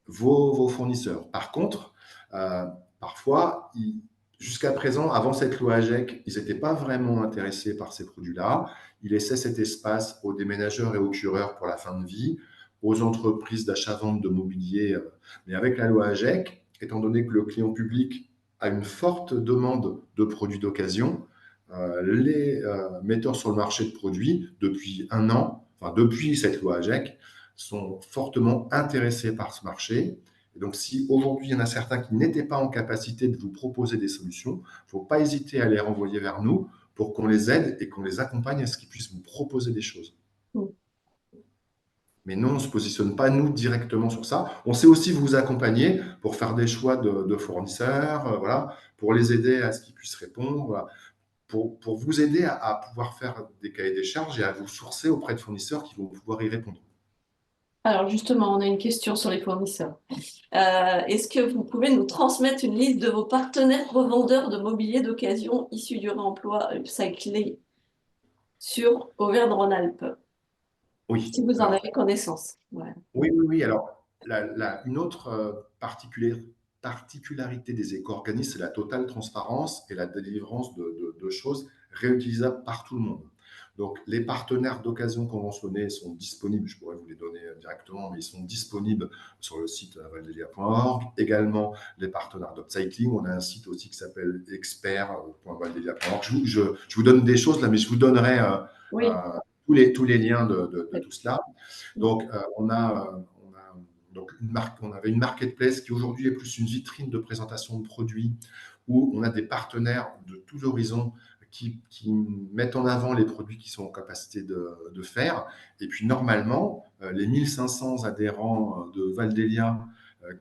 vos fournisseurs. Par contre, parfois, jusqu'à présent, avant cette loi AGEC, ils n'étaient pas vraiment intéressés par ces produits-là. Ils laissaient cet espace aux déménageurs et aux cureurs pour la fin de vie, aux entreprises d'achat-vente de mobilier. Mais avec la loi AGEC, étant donné que le client public a une forte demande de produits d'occasion, les metteurs sur le marché de produits, depuis un an, enfin depuis cette loi AGEC, sont fortement intéressés par ce marché. Et donc, si aujourd'hui, il y en a certains qui n'étaient pas en capacité de vous proposer des solutions, il ne faut pas hésiter à les renvoyer vers nous pour qu'on les aide et qu'on les accompagne à ce qu'ils puissent vous proposer des choses. Mais non, on ne se positionne pas, nous, directement sur ça. On sait aussi vous accompagner pour faire des choix de fournisseurs, voilà, pour les aider à ce qu'ils puissent répondre, voilà, pour vous aider à pouvoir faire des cahiers des charges et à vous sourcer auprès de fournisseurs qui vont pouvoir y répondre. Alors justement, on a une question sur les fournisseurs. Est-ce que vous pouvez nous transmettre une liste de vos partenaires revendeurs de mobilier d'occasion issus du réemploi upcyclé sur Auvergne-Rhône-Alpes, Oui. si vous en Alors, avez connaissance? Ouais. oui. Alors, une autre particularité des éco-organismes, c'est la totale transparence et la délivrance de choses réutilisables par tout le monde. Donc, les partenaires d'occasion conventionnés sont disponibles, je pourrais vous les donner directement, mais ils sont disponibles sur le site valdelia.org. Également, les partenaires d'upcycling. On a un site aussi qui s'appelle expert.valdelia.org. Je vous donne des choses là, mais je vous donnerai Oui. tous les liens de tout cela. Donc, on avait une marketplace qui aujourd'hui est plus une vitrine de présentation de produits où on a des partenaires de tous horizons qui mettent en avant les produits qu'ils sont en capacité de faire. Et puis, normalement, les 1500 adhérents de Valdelia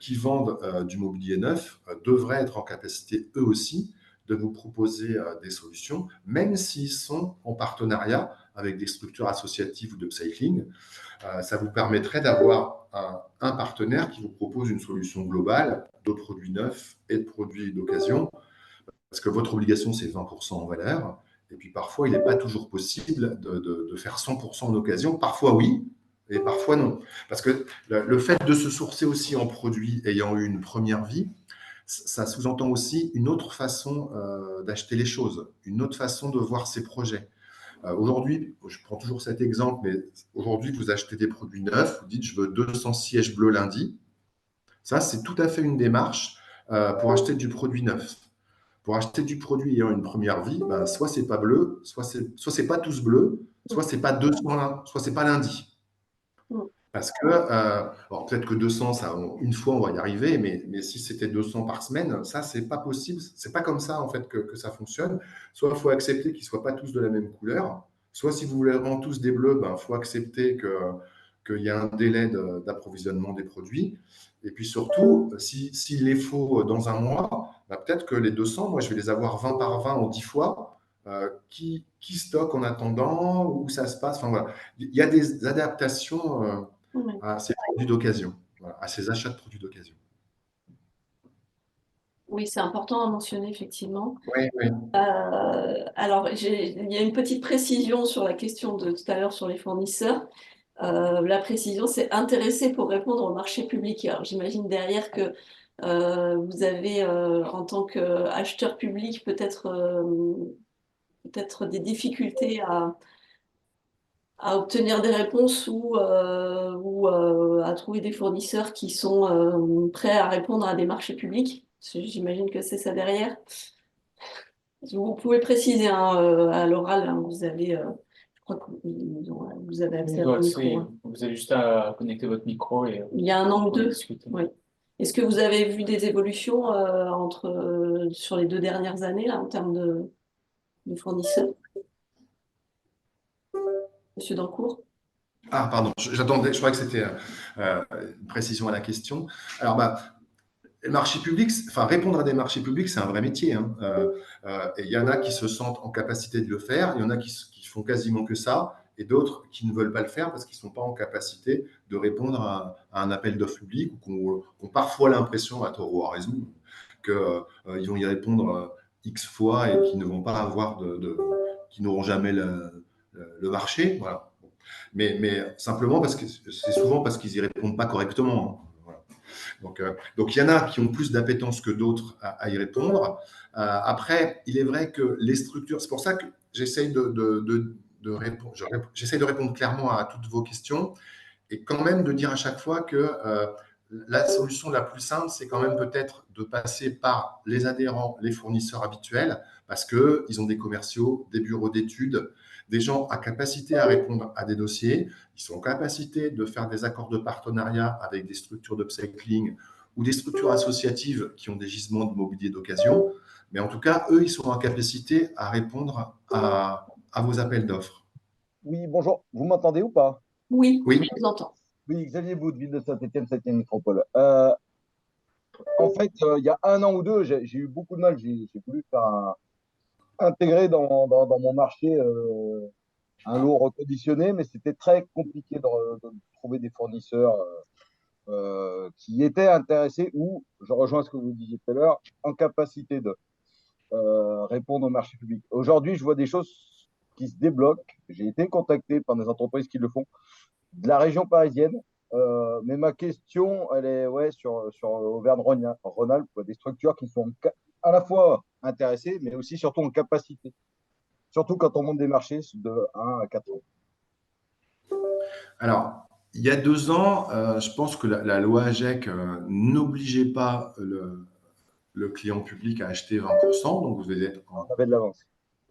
qui vendent du mobilier neuf devraient être en capacité, eux aussi, de vous proposer des solutions, même s'ils sont en partenariat avec des structures associatives ou de upcycling. Ça vous permettrait d'avoir un partenaire qui vous propose une solution globale de produits neufs et de produits d'occasion, parce que votre obligation, c'est 20% en valeur. Et puis parfois, il n'est pas toujours possible de faire 100% en occasion. Parfois, oui, et parfois, non. Parce que le fait de se sourcer aussi en produits ayant eu une première vie, ça sous-entend aussi une autre façon d'acheter les choses, une autre façon de voir ses projets. Aujourd'hui, je prends toujours cet exemple, mais aujourd'hui, vous achetez des produits neufs, vous dites je veux 200 sièges bleus lundi. Ça, c'est tout à fait une démarche pour acheter du produit neuf. Pour acheter du produit ayant une première vie, ben, soit c'est pas bleu, soit c'est pas tous bleus, soit c'est pas 200, soit c'est pas lundi. Parce que, alors peut-être que 200, ça, une fois, on va y arriver, mais si c'était 200 par semaine, ça, c'est pas possible. C'est pas comme ça, en fait, que ça fonctionne. Soit il faut accepter qu'ils ne soient pas tous de la même couleur, soit si vous voulez vraiment tous des bleus, il faut accepter qu'il y a un délai d'approvisionnement des produits. Et puis surtout, s'il les faut dans un mois, peut-être que les 200, moi, je vais les avoir 20 par 20 en 10 fois. Qui stocke en attendant, où ça se passe. Enfin, voilà. Il y a des adaptations à ces produits d'occasion, voilà, à ces achats de produits d'occasion. Oui, c'est important à mentionner, effectivement. Oui. Alors, il y a une petite précision sur la question de tout à l'heure sur les fournisseurs. La précision, c'est intéressé pour répondre au marché public. Alors, j'imagine derrière que vous avez, en tant qu'acheteur public, peut-être des difficultés à obtenir des réponses ou à trouver des fournisseurs qui sont prêts à répondre à des marchés publics. J'imagine que c'est ça derrière. Vous pouvez préciser à l'oral, hein, je crois que vous avez accès à votre micro. Hein. Vous avez juste à connecter votre micro et Il y a un an ou deux. discuter. Oui. Est-ce que vous avez vu des évolutions sur les 2 dernières années là, en termes de fournisseurs? Monsieur Dancourt? Ah, pardon, j'attendais, je croyais que c'était une précision à la question. Alors, le marché public, répondre à des marchés publics, c'est un vrai métier. Hein. Et il y en a qui se sentent en capacité de le faire, il y en a qui font quasiment que ça, et d'autres qui ne veulent pas le faire parce qu'ils ne sont pas en capacité de répondre à un appel d'offres public ou qui ont parfois l'impression, à tort ou à raison, qu'ils vont y répondre X fois et qu'ils ne vont pas avoir qu'ils n'auront jamais le marché. Voilà. Mais simplement parce que c'est souvent parce qu'ils n'y répondent pas correctement. Hein. Voilà. Donc, il y en a qui ont plus d'appétence que d'autres à y répondre. Après, il est vrai que les structures, c'est pour ça que j'essaye de répondre, j'essaye de répondre clairement à toutes vos questions et quand même de dire à chaque fois que la solution la plus simple, c'est quand même peut-être de passer par les adhérents, les fournisseurs habituels, parce qu'ils ont des commerciaux, des bureaux d'études, des gens à capacité à répondre à des dossiers, ils sont en capacité de faire des accords de partenariat avec des structures d'upcycling ou des structures associatives qui ont des gisements de mobilier d'occasion. Mais en tout cas, eux, ils sont en capacité à répondre à vos appels d'offres. Oui, bonjour. Vous m'entendez ou pas? Oui, Oui. je vous entends. Oui, Xavier Bout, ville de Saint-Étienne, 7e métropole. En fait, il y a 1 an ou 2, j'ai eu beaucoup de mal. J'ai voulu faire intégrer dans mon marché un lot reconditionné, mais c'était très compliqué de trouver des fournisseurs qui étaient intéressés ou, je rejoins ce que vous disiez tout à l'heure, en capacité de répondre au marché public. Aujourd'hui, je vois des choses qui se débloquent. J'ai été contacté par des entreprises qui le font de la région parisienne. Mais ma question, elle est sur Auvergne-Rhône-Alpes, des structures qui sont à la fois intéressées, mais aussi surtout en capacité. Surtout quand on monte des marchés de 1 à 4 ans. Alors, il y a 2 ans, je pense que la loi AGEC n'obligeait pas le client public à acheter 20%, donc vous allez être On avait de l'avance.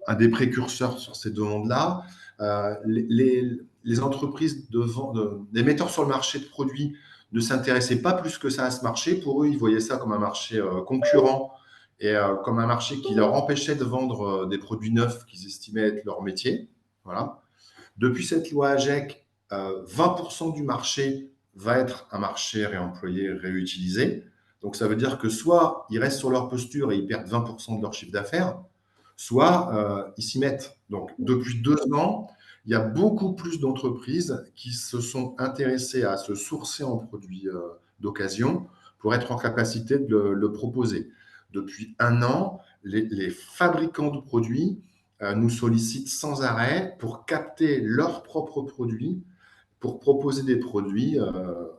un des précurseurs sur ces demandes-là. Les entreprises des metteurs sur le marché de produits ne s'intéressaient pas plus que ça à ce marché. Pour eux, ils voyaient ça comme un marché concurrent et comme un marché qui leur empêchait de vendre des produits neufs qu'ils estimaient être leur métier. Voilà. Depuis cette loi AGEC, 20% du marché va être un marché réemployé, réutilisé. Donc, ça veut dire que soit ils restent sur leur posture et ils perdent 20% de leur chiffre d'affaires, soit ils s'y mettent. Donc, depuis 2 ans, il y a beaucoup plus d'entreprises qui se sont intéressées à se sourcer en produits d'occasion pour être en capacité de le proposer. Depuis 1 an, les fabricants de produits nous sollicitent sans arrêt pour capter leurs propres produits, pour proposer des produits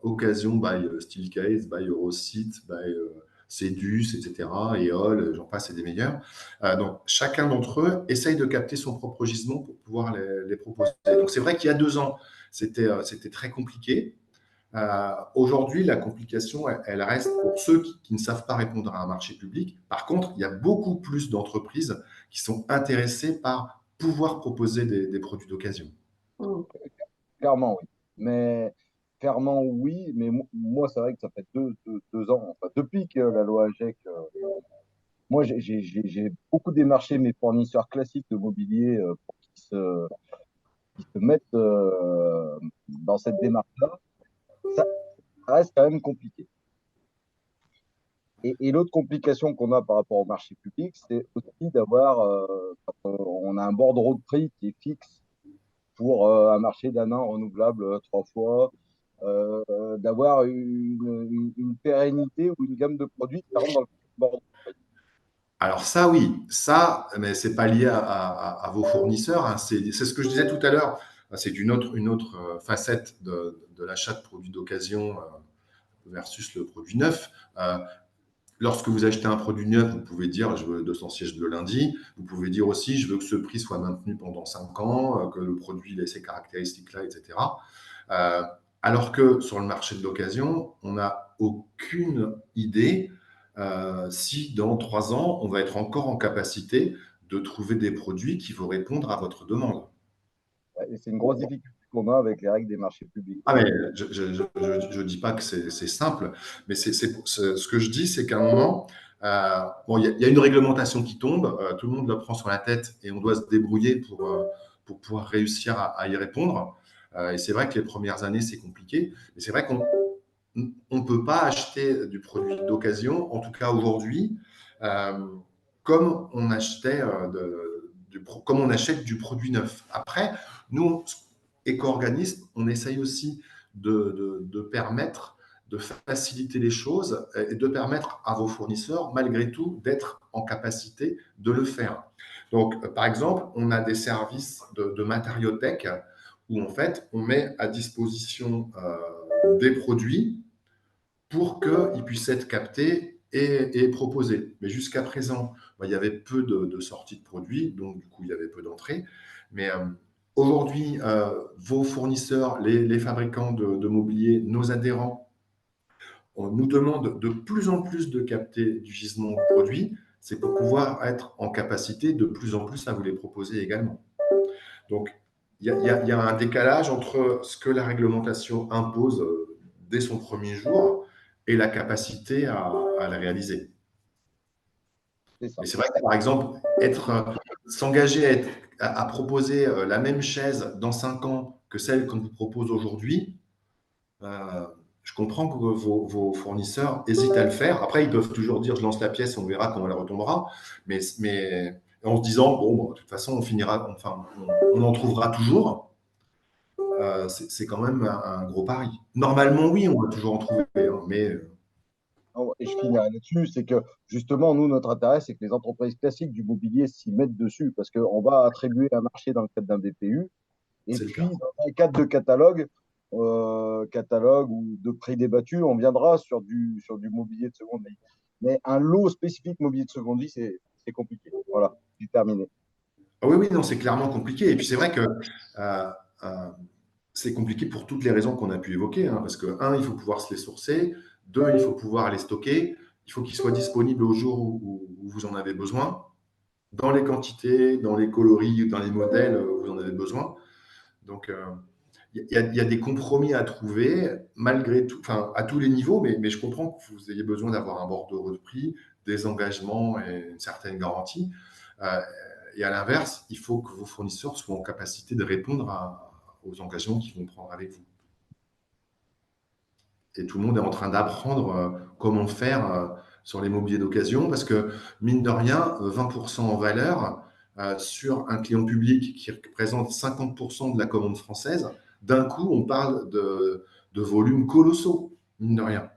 occasion by Steelcase, by Eurocite, by Cedus, etc., EOL, j'en passe et des meilleurs. Donc, chacun d'entre eux essaye de capter son propre gisement pour pouvoir les proposer. Donc, c'est vrai qu'il y a 2 ans, c'était très compliqué. Aujourd'hui, la complication, elle reste pour ceux qui ne savent pas répondre à un marché public. Par contre, il y a beaucoup plus d'entreprises qui sont intéressées par pouvoir proposer des produits d'occasion. Mm. Clairement, oui. Mais clairement, oui. Mais moi, c'est vrai que ça fait 2 ans. Enfin, depuis que la loi AGEC, moi, j'ai beaucoup démarché mes fournisseurs classiques de mobilier pour qu'ils se mettent dans cette démarche-là. Ça reste quand même compliqué. Et l'autre complication qu'on a par rapport au marché public, c'est aussi d'avoir, on a un bordereau de prix qui est fixe pour un marché d'un an renouvelable 3 fois, d'avoir une pérennité ou une gamme de produits qui rentre dans le bordereau. Alors ça, oui, ça, mais c'est pas lié à vos fournisseurs. Hein. C'est ce que je disais tout à l'heure. C'est une autre facette de l'achat de produits d'occasion versus le produit neuf. Lorsque vous achetez un produit neuf, vous pouvez dire je veux 200 sièges le lundi. Vous pouvez dire aussi je veux que ce prix soit maintenu pendant 5 ans, que le produit ait ces caractéristiques-là, etc. Alors que sur le marché de l'occasion, on n'a aucune idée si dans 3 ans, on va être encore en capacité de trouver des produits qui vont répondre à votre demande. Et c'est une grosse difficulté qu'on a avec les règles des marchés publics. Ah, mais je dis pas que c'est simple, mais ce que je dis, c'est qu'à un moment, bon, il y a une réglementation qui tombe, tout le monde la prend sur la tête et on doit se débrouiller pour pouvoir réussir à y répondre. Et c'est vrai que les premières années, c'est compliqué, mais c'est vrai qu'on ne peut pas acheter du produit d'occasion, en tout cas aujourd'hui, comme on achetait comme on achète du produit neuf. Après, nous, éco-organisme, on essaye aussi de permettre de faciliter les choses et de permettre à vos fournisseurs, malgré tout, d'être en capacité de le faire. Donc, par exemple, on a des services de matériothèque où, en fait, on met à disposition des produits pour qu'ils puissent être captés et proposés. Mais jusqu'à présent, il y avait peu de sorties de produits, donc du coup, il y avait peu d'entrées. Mais aujourd'hui, vos fournisseurs, les fabricants de mobilier, nos adhérents, on nous demande de plus en plus de capter du gisement de produits. C'est pour pouvoir être en capacité de plus en plus à vous les proposer également. Donc, il y a un décalage entre ce que la réglementation impose dès son premier jour et la capacité à le réaliser. C'est ça. Mais c'est vrai que, par exemple, s'engager à proposer la même chaise dans 5 ans que celle qu'on vous propose aujourd'hui, je comprends que vos fournisseurs hésitent à le faire. Après, ils peuvent toujours dire, je lance la pièce, on verra quand elle retombera. Mais en se disant, bon, de toute façon, on en trouvera toujours. C'est quand même un gros pari. Normalement, oui, on va toujours en trouver, hein, mais Et je finirai là-dessus, c'est que justement, nous, notre intérêt, c'est que les entreprises classiques du mobilier s'y mettent dessus, parce qu'on va attribuer un marché dans le cadre d'un BPU, et c'est le cas. puis dans un cadre de catalogue ou de prix débattu, on viendra sur du mobilier de seconde vie. Mais un lot spécifique mobilier de seconde vie, c'est compliqué. Voilà, c'est terminé. Ah oui, oui, non, c'est clairement compliqué. Et puis c'est vrai que euh, euh, c'est compliqué pour toutes les raisons qu'on a pu évoquer, hein, parce que, un, il faut pouvoir se les sourcer, deux, il faut pouvoir les stocker, il faut qu'ils soient disponibles au jour où vous en avez besoin, dans les quantités, dans les coloris, dans les modèles où vous en avez besoin. Donc, il y a des compromis à trouver, malgré tout, enfin, à tous les niveaux, mais je comprends que vous ayez besoin d'avoir un bordereau de prix, des engagements et une certaine garantie. Euh, et à l'inverse, il faut que vos fournisseurs soient en capacité de répondre aux engagements qu'ils vont prendre avec vous. Et tout le monde est en train d'apprendre comment faire sur les mobiliers d'occasion, parce que, mine de rien, 20% en valeur sur un client public qui représente 50% de la commande française, d'un coup, on parle de volumes colossaux, mine de rien.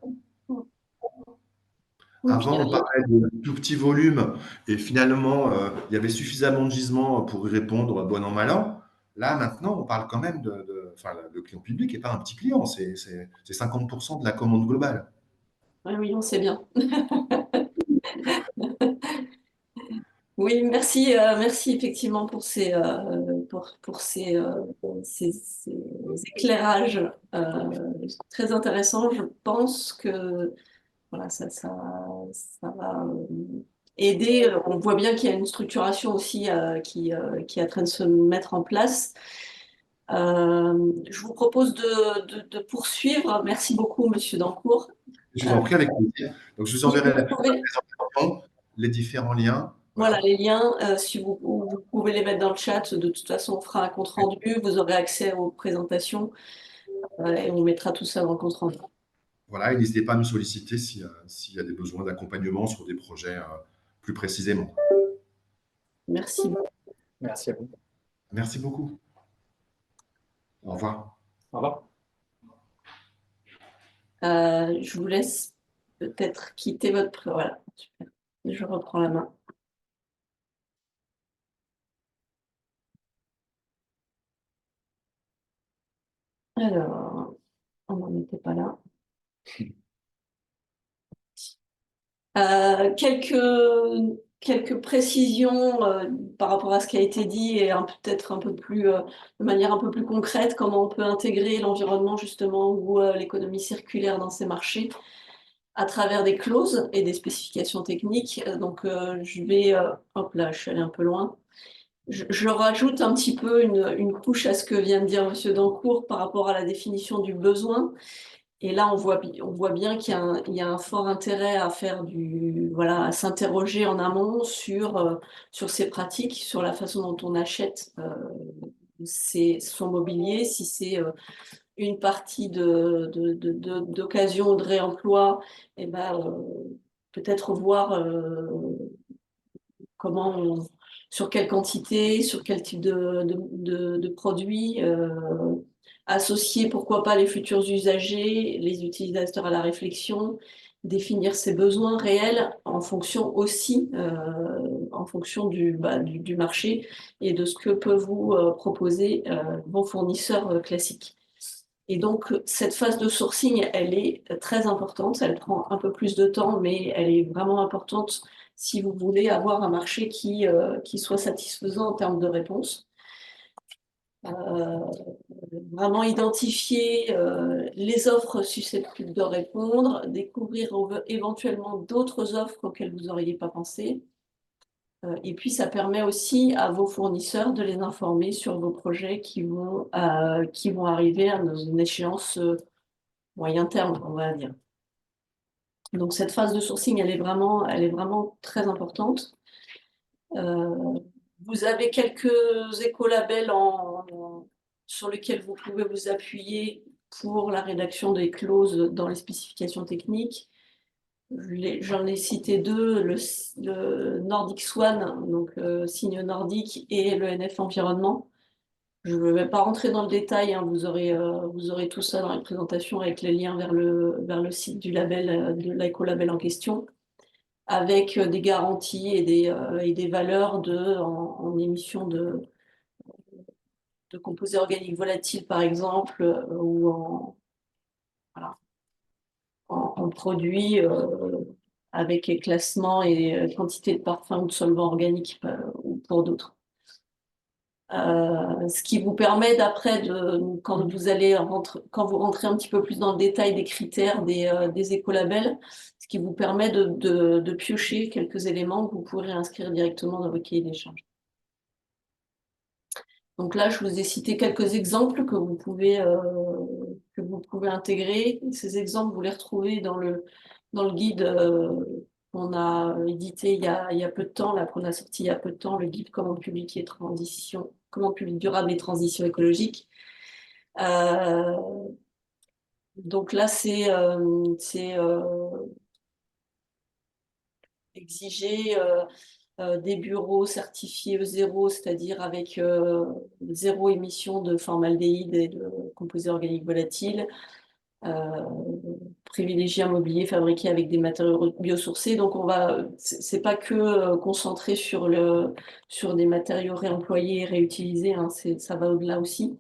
Oui, puis, Avant, on parlait de tout petits volumes et finalement, il y avait suffisamment de gisements pour y répondre bon an, mal an. Là, maintenant, on parle quand même enfin, le client public n'est pas un petit client, c'est 50% de la commande globale. oui, oui, on sait bien. Oui, merci, merci effectivement pour ces éclairages très intéressants. Je pense que voilà, ça va aider. On voit bien qu'il y a une structuration aussi qui est en train de se mettre en place. Je vous propose de poursuivre. Merci beaucoup, Monsieur Dancourt. Je vous en prie, avec plaisir. Donc, je vous Si enverrai vous pouvez, les différents liens. voilà Voilà. les liens, si vous pouvez les mettre dans le chat. De toute façon, on fera un compte rendu. Vous aurez accès aux présentations et on mettra tout ça dans le compte rendu. Voilà, et n'hésitez pas à me solliciter s'il y a des besoins d'accompagnement sur des projets plus précisément. Merci. Merci à vous. Merci beaucoup. Au revoir. Au revoir. Je vous laisse peut-être quitter votre. Voilà, super. Je reprends la main. Alors, on n'en était pas là. Quelques précisions par rapport à ce qui a été dit et peut-être un peu plus, de manière un peu plus concrète, comment on peut intégrer l'environnement justement ou l'économie circulaire dans ces marchés à travers des clauses et des spécifications techniques. Donc, je vais, hop là, je suis allée un peu loin. Je rajoute un petit peu une couche à ce que vient de dire Monsieur Dancourt par rapport à la définition du besoin. Et là, on voit bien qu'il y a un fort intérêt à faire voilà, à s'interroger en amont sur ces pratiques, sur la façon dont on achète son mobilier, si c'est une partie d'occasion, de réemploi, et ben, peut-être voir sur quelle quantité, sur quel type de produit, associer, pourquoi pas, les futurs usagers, les utilisateurs à la réflexion, définir ses besoins réels en fonction aussi, en fonction du marché et de ce que peuvent vous proposer vos fournisseurs classiques. Et donc, cette phase de sourcing, elle est très importante. Elle prend un peu plus de temps, mais elle est vraiment importante si vous voulez avoir un marché qui soit satisfaisant en termes de réponse. Vraiment identifier les offres susceptibles de répondre, découvrir éventuellement d'autres offres auxquelles vous n'auriez pas pensé. Et puis, ça permet aussi à vos fournisseurs de les informer sur vos projets qui vont arriver à une échéance moyen terme, on va dire. Donc, cette phase de sourcing, elle est vraiment très importante. Vous avez quelques écolabels sur lesquels vous pouvez vous appuyer pour la rédaction des clauses dans les spécifications techniques. J'en ai cité deux, le Nordic Swan, donc signe nordique, et le NF Environnement. Je ne vais pas rentrer dans le détail, hein, vous aurez tout ça dans les présentations avec les liens vers le site du label, de l'écolabel en question, avec des garanties et des valeurs en émissions de composés organiques volatiles, par exemple, ou voilà, en produits avec classement et quantité de parfum ou de solvants organiques ou pour d'autres. Ce qui vous permet d'après, quand vous rentrez un petit peu plus dans le détail des critères des écolabels, ce qui vous permet de piocher quelques éléments que vous pourrez inscrire directement dans votre cahier des charges. Donc là, je vous ai cité quelques exemples que vous pouvez intégrer. Ces exemples, vous les retrouvez dans le guide qu'on a édité il y a peu de temps, là, qu'on a sorti il y a peu de temps, le guide commande publique durable et transition écologique. Donc là, c'est exiger des bureaux certifiés E0, c'est-à-dire avec zéro émission de formaldéhyde et de composés organiques volatiles, privilégier un mobilier fabriqué avec des matériaux biosourcés. Donc c'est pas que concentré sur des matériaux réemployés et réutilisés, hein, ça va au-delà aussi.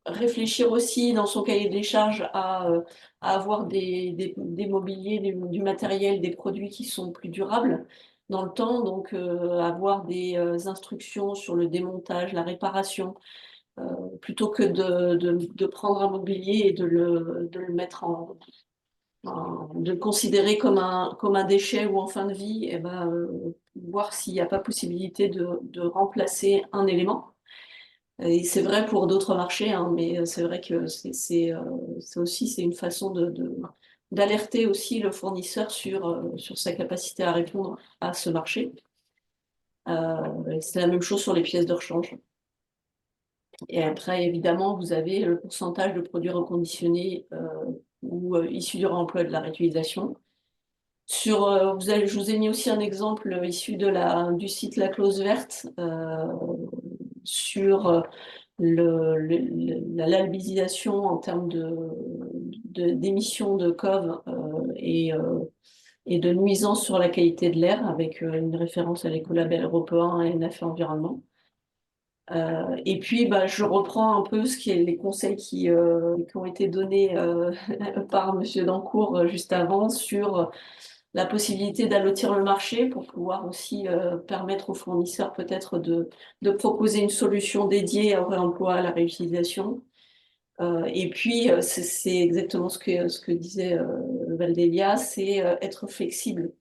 Réfléchir aussi dans son cahier des charges à avoir des mobiliers, du matériel, des produits qui sont plus durables dans le temps, donc avoir des instructions sur le démontage, la réparation, plutôt que de prendre un mobilier et de le mettre de le considérer comme un déchet ou en fin de vie, et ben, voir s'il n'y a pas possibilité de remplacer un élément. Et c'est vrai pour d'autres marchés, hein, mais c'est vrai que c'est une façon d'alerter aussi le fournisseur sur sa capacité à répondre à ce marché. C'est la même chose sur les pièces de rechange. Et après, évidemment, vous avez le pourcentage de produits reconditionnés ou issus du réemploi de la réutilisation. Je vous ai mis aussi un exemple issu du site La Clause Verte sur la labellisation en termes d'émissions de COV et de nuisances sur la qualité de l'air, avec une référence à l'écolabel européen et NF Environnement. Et puis, je reprends un peu les conseils qui ont été donnés par Monsieur Dancourt juste avant sur la possibilité d'allotir le marché pour pouvoir aussi permettre aux fournisseurs peut-être de proposer une solution dédiée au réemploi, à la réutilisation. Et puis, c'est exactement ce que disait Valdelia, c'est être flexible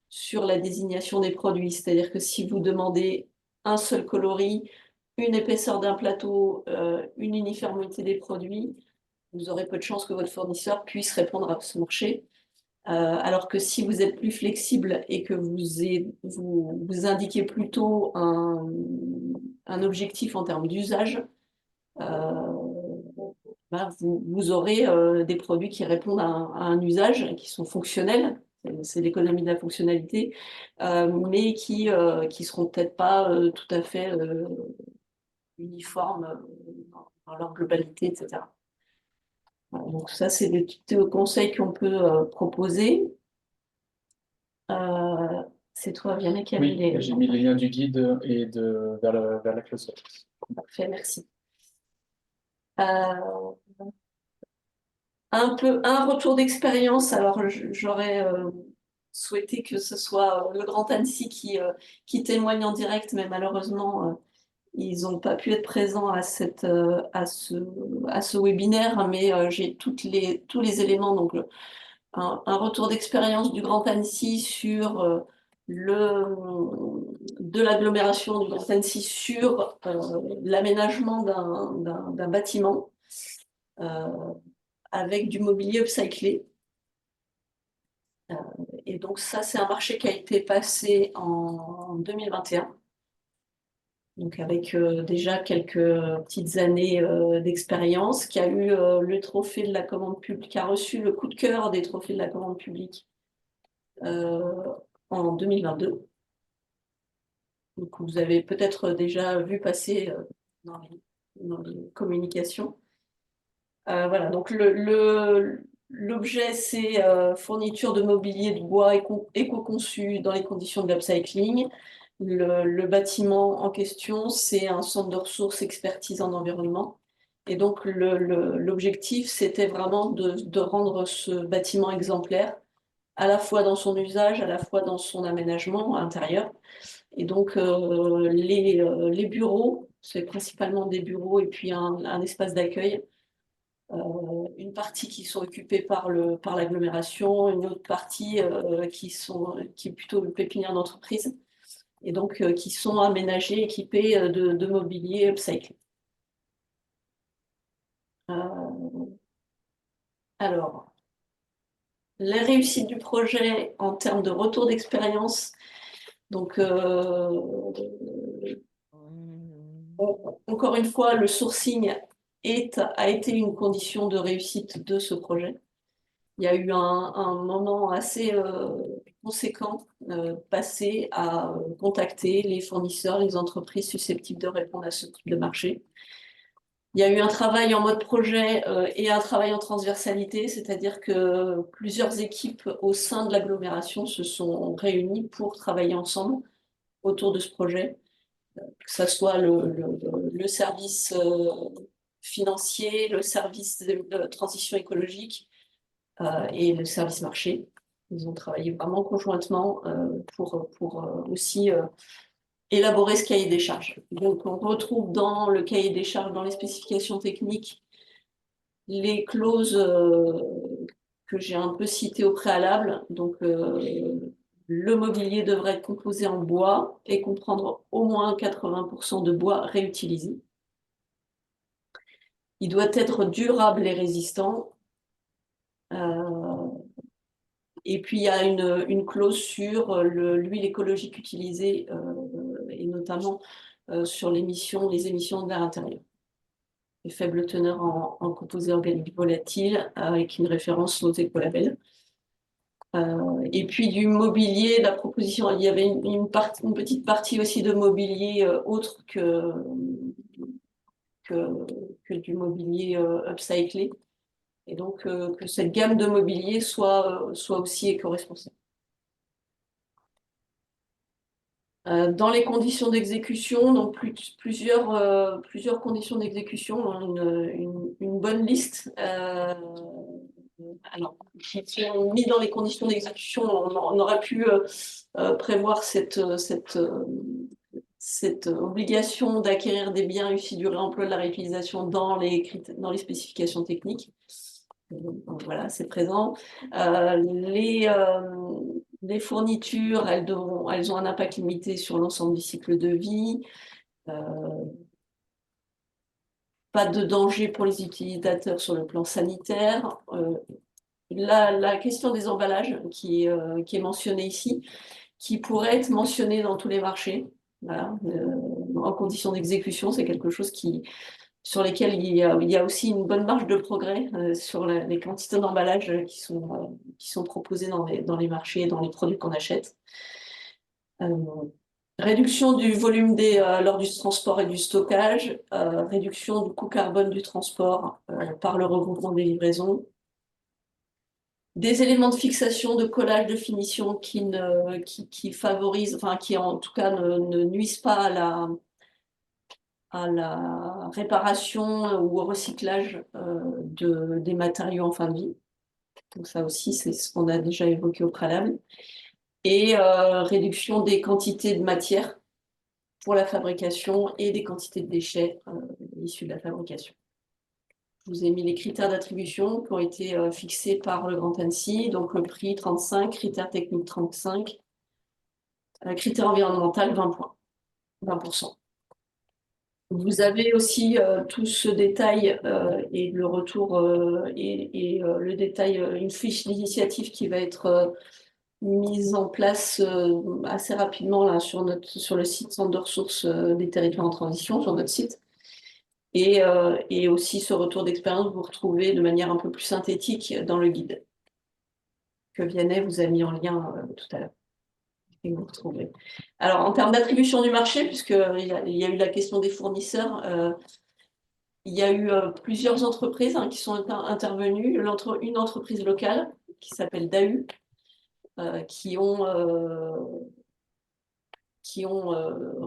sur la désignation des produits. C'est-à-dire que si vous demandez un seul coloris, une épaisseur d'un plateau, une uniformité des produits, vous aurez peu de chances que votre fournisseur puisse répondre à ce marché. Alors que si vous êtes plus flexible et que vous indiquez plutôt un objectif en termes d'usage, vous aurez des produits qui répondent à un usage, qui sont fonctionnels, c'est l'économie de la fonctionnalité, mais qui seront peut-être pas tout à fait uniformes dans leur globalité, etc. Voilà, donc ça, c'est des petits conseils qu'on peut proposer. C'est toi, Vianney, qui a mis Oui, les... j'ai mis les liens du guide et vers la clause. Parfait, merci. Euh, un retour d'expérience. Alors, j'aurais souhaité que ce soit le Grand Annecy qui témoigne en direct, mais malheureusement, ils n'ont pas pu être présents à ce webinaire, mais j'ai tous les éléments. Donc, un retour d'expérience du Grand Annecy sur de l'agglomération du Grand Annecy sur l'aménagement d'un bâtiment euh, avec du mobilier upcyclé. Et donc ça, c'est un marché qui a été passé en 2021. Donc avec déjà quelques petites années d'expérience, qui a eu le trophée de la commande publique, qui a reçu le coup de cœur des trophées de la commande publique en 2022. Donc vous avez peut-être déjà vu passer dans les communications. Voilà, donc l'objet, c'est fourniture de mobilier de bois éco-conçu dans les conditions de l'upcycling. Le bâtiment en question, c'est un centre de ressources expertise en environnement. Et donc, l'objectif, c'était vraiment de rendre ce bâtiment exemplaire, à la fois dans son usage, à la fois dans son aménagement intérieur. Et donc, les bureaux, c'est principalement des bureaux et puis un espace d'accueil. Une partie qui sont occupées par l'agglomération, une autre partie qui est plutôt le pépinière d'entreprise, et donc qui sont aménagés, équipés de mobilier upcyclé. Alors, les réussites du projet en termes de retour d'expérience, donc encore une fois, le sourcing a été une condition de réussite de ce projet. Il y a eu un moment assez conséquent passé à contacter les fournisseurs, les entreprises susceptibles de répondre à ce type de marché. Il y a eu un travail en mode projet et un travail en transversalité, c'est-à-dire que plusieurs équipes au sein de l'agglomération se sont réunies pour travailler ensemble autour de ce projet, que ce soit le service financier, le service de transition écologique, et le service marché. Ils ont travaillé vraiment conjointement pour aussi élaborer ce cahier des charges. Donc, on retrouve dans le cahier des charges, dans les spécifications techniques, les clauses que j'ai un peu citées au préalable. Donc, le mobilier devrait être composé en bois et comprendre au moins 80% de bois réutilisé. Il doit être durable et résistant. Et puis, il y a une clause sur l'huile écologique utilisée, et notamment sur les émissions de l'air intérieur. Les faibles teneurs en composés organiques volatiles, avec une référence aux écolabels. Et puis du mobilier, la proposition, il y avait une petite partie aussi de mobilier autre que du mobilier upcyclé. Et donc que cette gamme de mobilier soit aussi éco-responsable. Dans les conditions d'exécution, donc plusieurs conditions d'exécution, hein, une bonne liste. Alors, qui sont mis dans les conditions d'exécution, on aurait pu prévoir cette obligation d'acquérir des biens issus du réemploi de la réutilisation dans les spécifications techniques. Donc, voilà, c'est présent. Les fournitures, elles ont un impact limité sur l'ensemble du cycle de vie. Pas de danger pour les utilisateurs sur le plan sanitaire. La question des emballages qui est mentionnée ici, qui pourrait être mentionnée dans tous les marchés. Voilà, en condition d'exécution, c'est quelque chose sur lesquels il y a aussi une bonne marge de progrès sur les quantités d'emballage qui sont proposées dans les marchés, dans les produits qu'on achète. Réduction du volume lors du transport et du stockage, réduction du coût carbone du transport par le regroupement des livraisons, des éléments de fixation, de collage, de finition qui favorisent, enfin qui en tout cas ne nuisent pas à la réparation ou au recyclage des matériaux en fin de vie. Donc ça aussi, c'est ce qu'on a déjà évoqué au préalable. Et réduction des quantités de matière pour la fabrication et des quantités de déchets issus de la fabrication. Je vous ai mis les critères d'attribution qui ont été fixés par le Grand Annecy, donc le prix 35, critères techniques 35, critères environnemental 20 points, 20%. Vous avez aussi tout ce détail et le retour et le détail, une fiche d'initiative qui va être mise en place assez rapidement là, sur le site Centre de ressources des territoires en transition, sur notre site. Et aussi ce retour d'expérience, vous retrouvez de manière un peu plus synthétique dans le guide que Vianney vous a mis en lien tout à l'heure. Et vous retrouvez. Alors, en termes d'attribution du marché, puisqu'il y a eu la question des fournisseurs, il y a eu plusieurs entreprises qui sont intervenues. Une entreprise locale qui s'appelle DAU, qui ont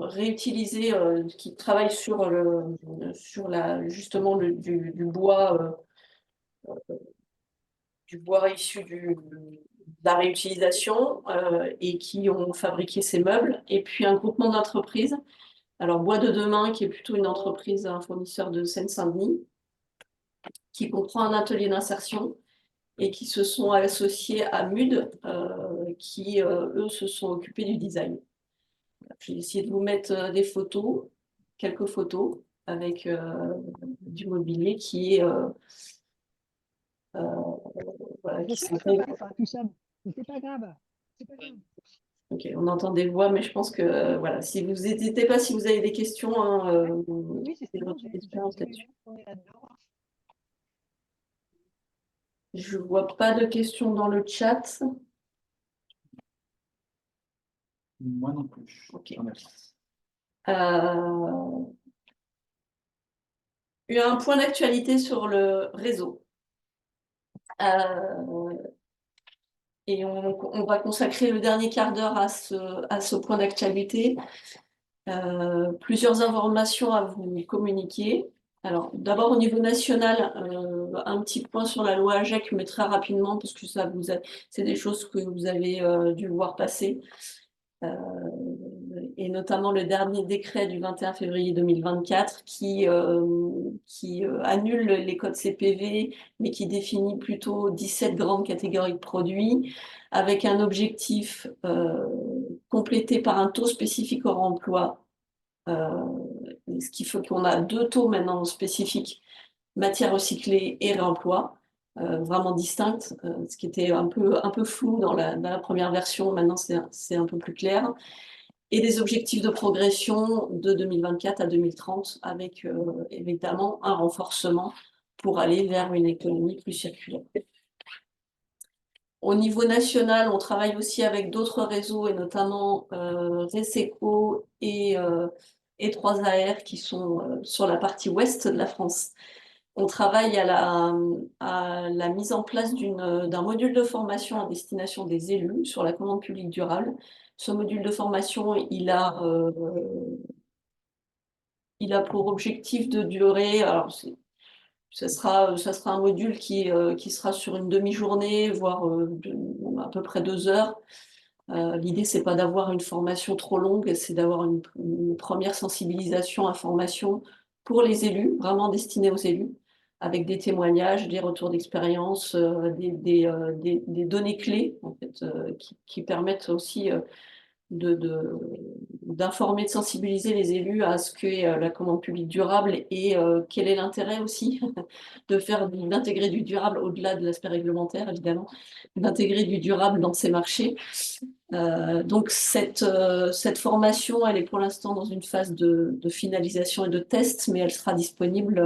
réutilisé, qui travaillent justement du bois issu de la réutilisation et qui ont fabriqué ces meubles. Et puis un groupement d'entreprises, alors Bois de Demain, qui est plutôt une entreprise, un fournisseur de Seine-Saint-Denis, qui comprend un atelier d'insertion et qui se sont associés à MUD, qui, eux, se sont occupés du design. J'ai essayé de vous mettre des photos, quelques photos, avec du mobilier qui est... voilà, qui C'est pas grave, tout ça. C'est pas grave. C'est pas grave. Ok, on entend des voix, mais je pense que voilà, si vous n'hésitez pas, si vous avez des questions, Oui, c'est c'est bon, votre expérience là-dessus. on est là-dedans. Je vois pas de questions dans le chat. Moi non plus. Ok. Merci. Il y a un point d'actualité sur le réseau. Et on va consacrer le dernier quart d'heure à ce point d'actualité. Plusieurs informations à vous communiquer. Alors, d'abord au niveau national, un petit point sur la loi AGEC, mais très rapidement, parce que c'est des choses que vous avez dû voir passer. Et notamment le dernier décret du 21 février 2024 qui annule les codes CPV, mais qui définit plutôt 17 grandes catégories de produits, avec un objectif complété par un taux spécifique au remploi, ce qui fait qu'on a deux taux maintenant spécifiques, matière recyclée et réemploi. Vraiment distinctes, ce qui était un peu flou dans la première version, maintenant c'est un peu plus clair, et des objectifs de progression de 2024 à 2030 avec évidemment un renforcement pour aller vers une économie plus circulaire. Au niveau national, on travaille aussi avec d'autres réseaux et notamment Reseco et 3AR qui sont sur la partie ouest de la France. On travaille à la mise en place d'un module de formation à destination des élus sur la commande publique durable. Ce module de formation, il a pour objectif de durer, alors ça sera un module qui sera sur une demi-journée, voire à peu près 2 heures. L'idée, c'est pas d'avoir une formation trop longue, c'est d'avoir une première sensibilisation, information pour les élus, vraiment destinée aux élus, avec des témoignages, des retours d'expérience, des données clés en fait, qui permettent aussi d'informer, de sensibiliser les élus à ce qu'est la commande publique durable et quel est l'intérêt aussi d'intégrer du durable au-delà de l'aspect réglementaire, évidemment, d'intégrer du durable dans ces marchés. Donc cette formation, elle est pour l'instant dans une phase de finalisation et de test, mais elle sera disponible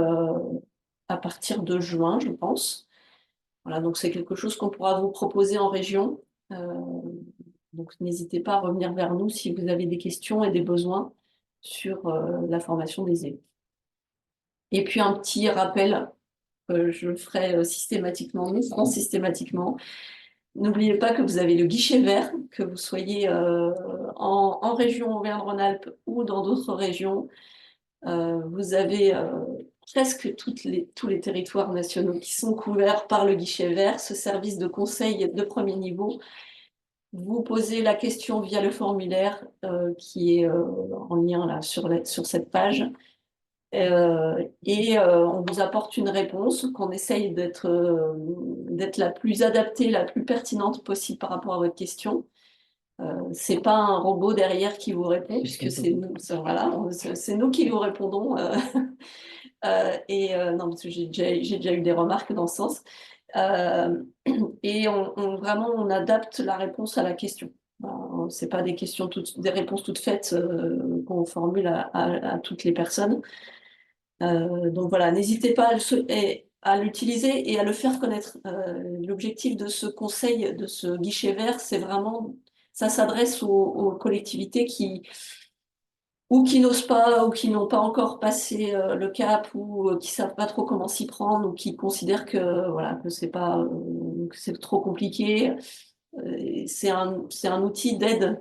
à partir de juin, je pense. Voilà, donc c'est quelque chose qu'on pourra vous proposer en région. Donc, n'hésitez pas à revenir vers nous si vous avez des questions et des besoins sur la formation des élus. Et puis, un petit rappel, je ferai systématiquement, nous ferons systématiquement. N'oubliez pas que vous avez le guichet vert, que vous soyez en région Auvergne-Rhône-Alpes ou dans d'autres régions. Vous avez presque tous les territoires nationaux qui sont couverts par le guichet vert, ce service de conseil de premier niveau. Vous posez la question via le formulaire qui est en lien là, sur cette page. On vous apporte une réponse qu'on essaye d'être la plus adaptée, la plus pertinente possible par rapport à votre question. C'est pas un robot derrière qui vous répond, puisque c'est nous, voilà, c'est nous qui vous répondons. Non, parce que j'ai déjà eu des remarques dans ce sens. Vraiment, on adapte la réponse à la question. C'est pas des questions des réponses toutes faites qu'on formule à toutes les personnes. Donc voilà, n'hésitez pas à l'utiliser et à le faire connaître. L'objectif de ce conseil, de ce guichet vert, c'est vraiment, ça s'adresse aux collectivités qui n'osent pas, ou qui n'ont pas encore passé le cap, ou qui savent pas trop comment s'y prendre, ou qui considèrent que voilà que c'est pas que c'est trop compliqué. C'est un outil d'aide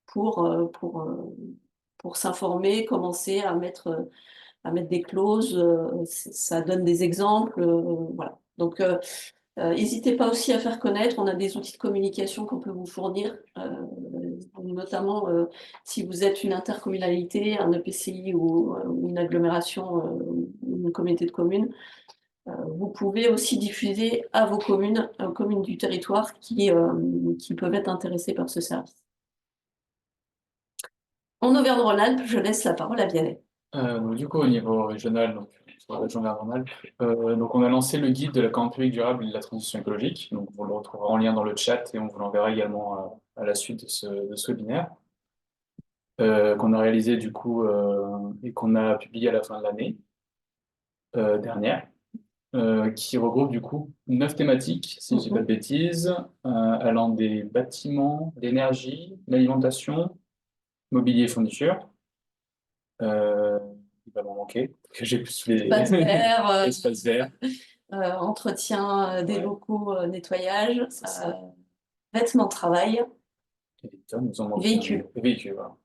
pour euh, pour euh, pour s'informer, commencer à mettre des clauses, ça donne des exemples, voilà. Donc, n'hésitez pas aussi à faire connaître, on a des outils de communication qu'on peut vous fournir, notamment si vous êtes une intercommunalité, un EPCI ou une agglomération, une communauté de communes, vous pouvez aussi diffuser à vos communes, aux communes du territoire qui peuvent être intéressées par ce service. En Auvergne-Rhône-Alpes, je laisse la parole à Vianney. Donc, du coup, au niveau régional, donc, sur la région Auvergne-Rhône-Alpes, donc on a lancé le guide de la commande publique durable et de la transition écologique. Donc, vous le retrouverez en lien dans le chat et on vous l'enverra également à la suite de ce webinaire qu'on a réalisé du coup et qu'on a publié à la fin de l'année dernière, qui regroupe du coup 9 thématiques, si je ne dis pas de bêtises, allant des bâtiments, l'énergie, l'alimentation, mobilier et fourniture. Il va m'en manquer, que j'ai plus les Espace vert, espaces verts. entretien des Ouais. locaux, nettoyage, C'est ça. vêtements de travail, Et les tonnes, nous en manquent véhicules. un. Véhicules, voilà.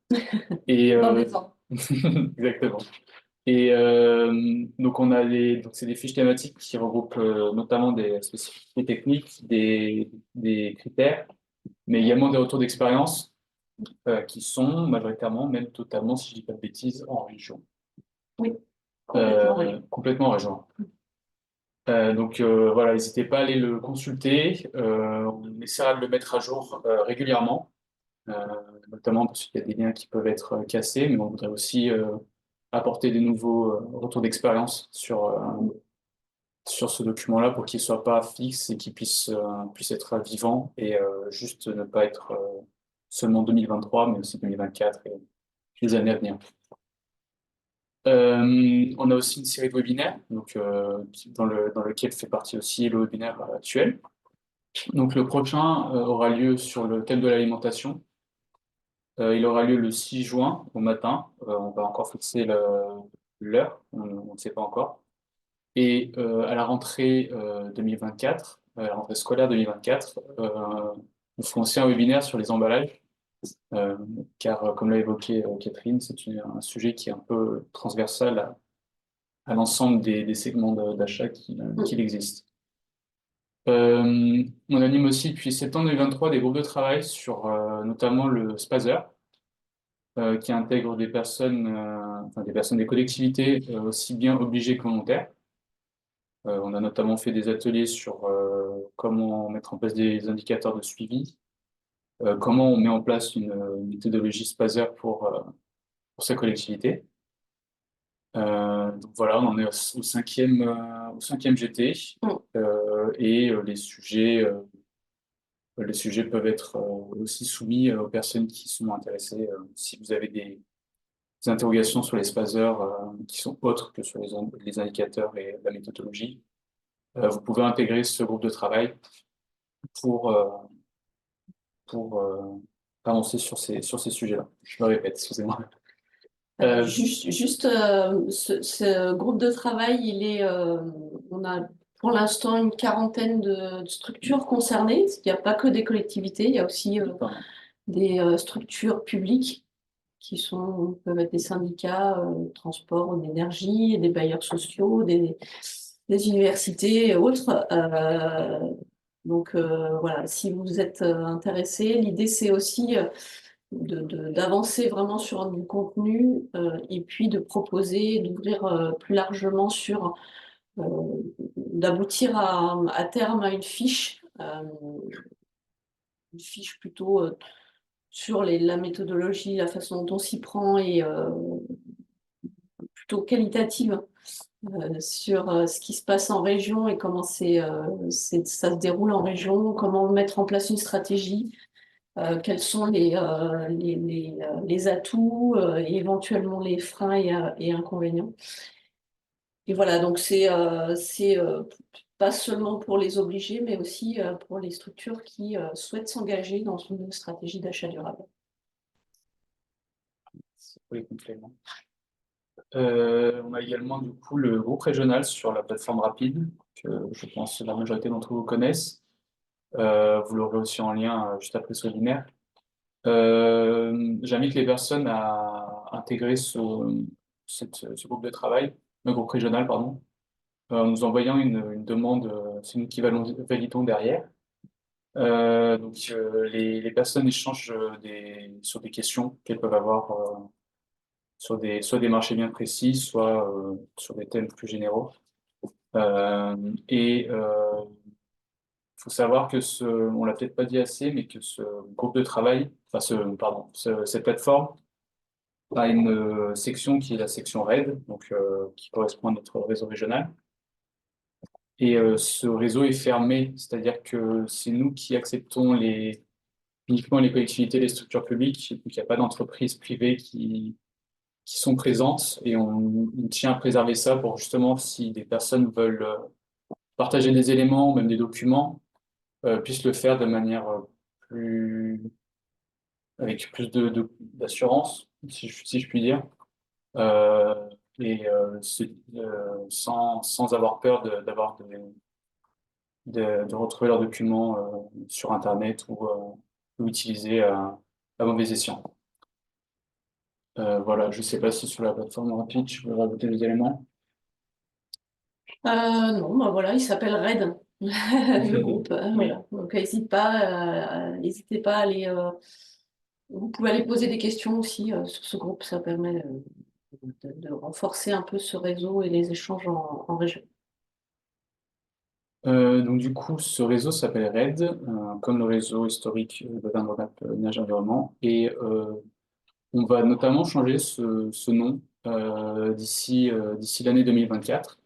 Et, Dans des temps. exactement. Et donc, on a donc c'est des fiches thématiques qui regroupent notamment des spécificités techniques, des critères, mais également des retours d'expérience qui sont majoritairement, même totalement, si je ne dis pas de bêtises, en région. Oui, complètement, oui. Complètement en région. Donc voilà, n'hésitez pas à aller le consulter. On essaiera de le mettre à jour régulièrement, euh, notamment parce qu'il y a des liens qui peuvent être cassés, mais on voudrait aussi apporter des nouveaux retours d'expérience sur ce document-là pour qu'il ne soit pas fixe et qu'il puisse être vivant et juste ne pas être seulement 2023, mais aussi 2024 et les années à venir. On a aussi une série de webinaires donc, dans lequel fait partie aussi le webinaire actuel. Donc, le prochain aura lieu sur le thème de l'alimentation. Il aura lieu le 6 juin au matin. On va encore fixer l'heure, on ne sait pas encore. Et à la rentrée 2024, à la rentrée scolaire 2024, nous ferons aussi un webinaire sur les emballages. Car, comme l'a évoqué Catherine, c'est un sujet qui est un peu transversal à l'ensemble des segments d'achat qu'il existe. On anime aussi depuis septembre 2023 des groupes de travail sur notamment le Spazer, qui intègre des personnes, des collectivités aussi bien obligées que volontaires. On a notamment fait des ateliers sur comment mettre en place des indicateurs de suivi, comment on met en place une méthodologie Spazer pour sa collectivité. Donc voilà, on en est au cinquième GT et les sujets peuvent être aussi soumis aux personnes qui sont intéressées. Si vous avez des interrogations sur les phasers qui sont autres que sur les indicateurs et la méthodologie, vous pouvez intégrer ce groupe de travail pour pour avancer sur ces sujets-là. Je me répète, excusez-moi. Euh, Ce groupe de travail, on a pour l'instant une quarantaine de structures concernées. Il n'y a pas que des collectivités, il y a aussi des structures publiques peuvent être des syndicats, de transport, d'énergie, des bailleurs sociaux, des universités et autres. Voilà, si vous êtes intéressé, l'idée c'est aussi d'avancer vraiment sur du contenu et puis de proposer, d'ouvrir plus largement euh, d'aboutir à terme à une fiche plutôt sur la méthodologie, la façon dont on s'y prend et plutôt qualitative sur ce qui se passe en région et comment ça se déroule en région, comment mettre en place une stratégie, quels sont les atouts et éventuellement les freins et inconvénients. Et voilà, donc c'est pas seulement pour les obligés, mais aussi pour les structures qui souhaitent s'engager dans une stratégie d'achat durable. C'est pour les compléments. On a également du coup le groupe régional sur la plateforme Rapide, que je pense que la majorité d'entre vous connaissent. Vous l'aurez aussi en lien juste après ce webinaire. J'invite les personnes à intégrer ce groupe de travail, le groupe régional, pardon, en nous envoyant une demande, c'est nous qui validons derrière. Les personnes échangent sur des questions qu'elles peuvent avoir soit des marchés bien précis, soit sur des thèmes plus généraux. Il faut savoir que on l'a peut-être pas dit assez, mais que ce groupe de travail, cette plateforme a une section qui est la section RAID, donc qui correspond à notre réseau régional. Et ce réseau est fermé, c'est-à-dire que c'est nous qui acceptons uniquement les collectivités, les structures publiques, donc il n'y a pas d'entreprises privées qui sont présentes et on tient à préserver ça pour justement si des personnes veulent partager des éléments, même des documents, puissent le faire de manière avec plus d'assurance, si je puis dire, euh, et sans avoir peur de retrouver leurs documents sur Internet ou utiliser à mauvais escient. Voilà, je ne sais pas si sur la plateforme Rapide, je peux rajouter des éléments. Non, bah voilà, il s'appelle RAID, le groupe. Voilà. Donc n'hésitez pas à aller. Vous pouvez aller poser des questions aussi sur ce groupe, ça permet de renforcer un peu ce réseau et les échanges en région. Donc du coup, ce réseau s'appelle RAID, comme le réseau historique d'Auvergne Rhône-Alpes Énergie Environnement, et on va notamment changer ce nom d'ici l'année 2024,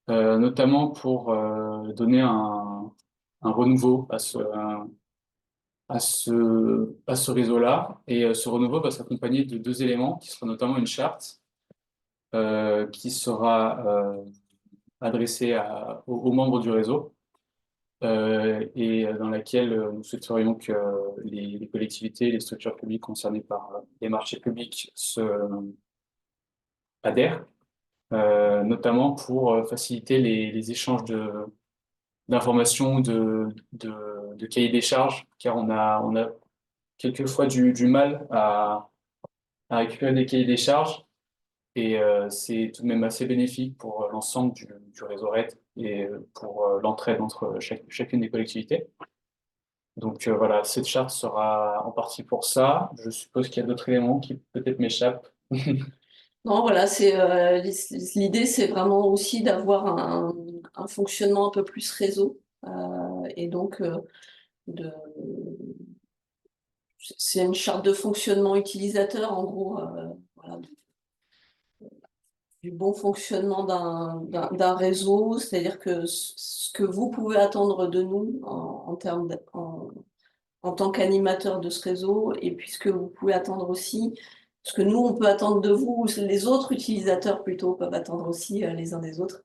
notamment pour donner un renouveau à ce réseau-là. Et ce renouveau va s'accompagner de deux éléments, qui sera notamment une charte qui sera adressée aux membres du réseau et dans laquelle nous souhaiterions que les collectivités et les structures publiques concernées par les marchés publics adhèrent, notamment pour faciliter les échanges d'informations, de cahiers des charges, car on a quelquefois du mal à récupérer des cahiers des charges, et c'est tout de même assez bénéfique pour l'ensemble du réseau RAID et pour l'entraide entre chacune des collectivités. Donc voilà, cette charte sera en partie pour ça. Je suppose qu'il y a d'autres éléments qui peut-être m'échappent. Non, voilà, l'idée, c'est vraiment aussi d'avoir un fonctionnement un peu plus réseau. Et donc, c'est une charte de fonctionnement utilisateur, en gros, voilà, du bon fonctionnement d'un réseau, c'est-à-dire que ce que vous pouvez attendre de nous en tant qu'animateur de ce réseau, et puis ce que vous pouvez attendre aussi, ce que nous, on peut attendre de vous, ou les autres utilisateurs plutôt peuvent attendre aussi les uns des autres.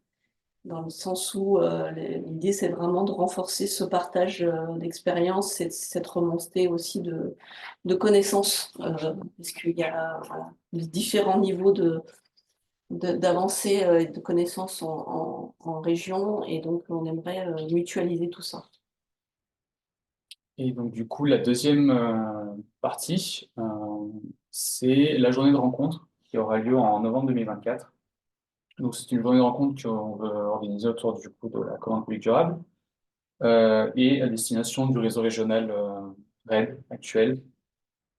dans le sens où l'idée, c'est vraiment de renforcer ce partage d'expérience et cette remontée aussi de connaissances, parce qu'il y a voilà, différents niveaux d'avancée et de connaissances en région, et donc on aimerait mutualiser tout ça. Et donc, du coup, la deuxième partie, c'est la journée de rencontre qui aura lieu en novembre 2024. Donc, c'est une journée de rencontre qu'on veut organiser autour du coup de la commande publique durable et à destination du réseau régional RED actuel.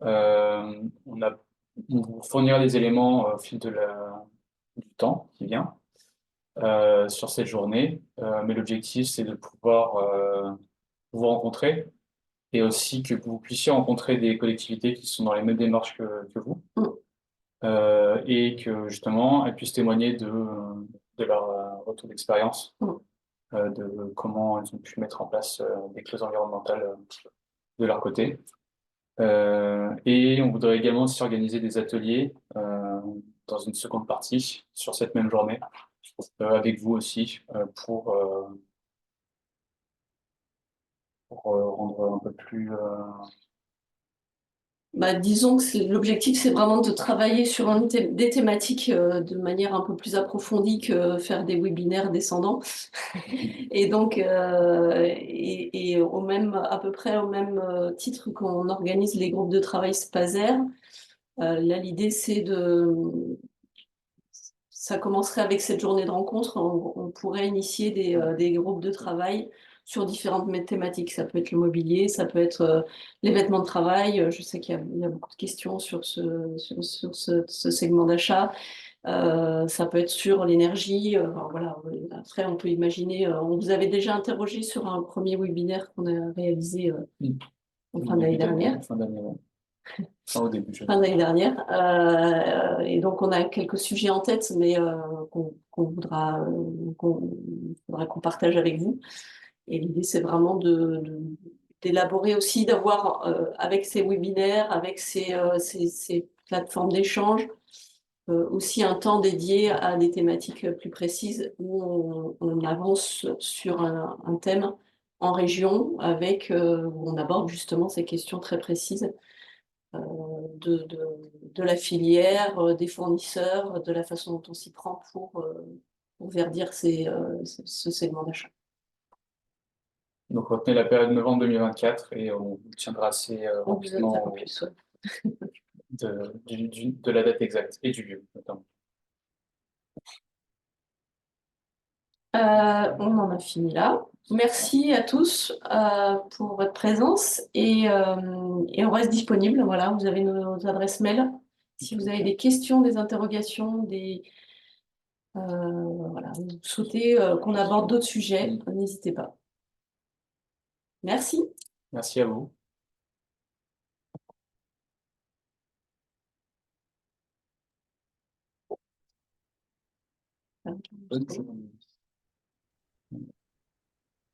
On vous fournira des éléments au fil du temps qui vient sur cette journée, mais l'objectif, c'est de pouvoir vous rencontrer et aussi que vous puissiez rencontrer des collectivités qui sont dans les mêmes démarches que vous, et que justement elles puissent témoigner de leur retour d'expérience, de comment elles ont pu mettre en place des clauses environnementales de leur côté. Et on voudrait également aussi organiser des ateliers dans une seconde partie sur cette même journée, avec vous aussi, pour rendre un peu plus Bah, disons que l'objectif, c'est vraiment de travailler sur des thématiques de manière un peu plus approfondie que faire des webinaires descendants. Et donc, et à peu près au même titre qu'on organise les groupes de travail Spazer, là, l'idée, ça commencerait avec cette journée de rencontre. On pourrait initier des groupes de travail sur différentes thématiques. Ça peut être le mobilier, ça peut être les vêtements de travail. Je sais qu'il y a beaucoup de questions sur ce segment d'achat. Ça peut être sur l'énergie. Voilà. Après, on peut imaginer. On vous avait déjà interrogé sur un premier webinaire qu'on a réalisé en fin d'année dernière. fin d'année, ouais. Enfin, au début, Fin d'année dernière. Et donc, on a quelques sujets en tête, mais faudra qu'on partage avec vous. Et l'idée, c'est vraiment d'élaborer aussi, d'avoir avec ces webinaires, avec ces plateformes d'échange, aussi un temps dédié à des thématiques plus précises où on avance sur un thème en région où on aborde justement ces questions très précises de la filière, des fournisseurs, de la façon dont on s'y prend pour verdir ce segment d'achat. Donc, retenez la période novembre 2024 et on vous tiendra assez On vous attend rapidement plus, ouais. de la date exacte et du lieu, notamment. On en a fini là. Merci à tous pour votre présence et on reste disponible. Voilà, vous avez nos adresses mail. Si vous avez des questions, des interrogations, voilà, vous souhaitez qu'on aborde d'autres sujets, n'hésitez pas. Merci. Merci à vous. Bonne journée.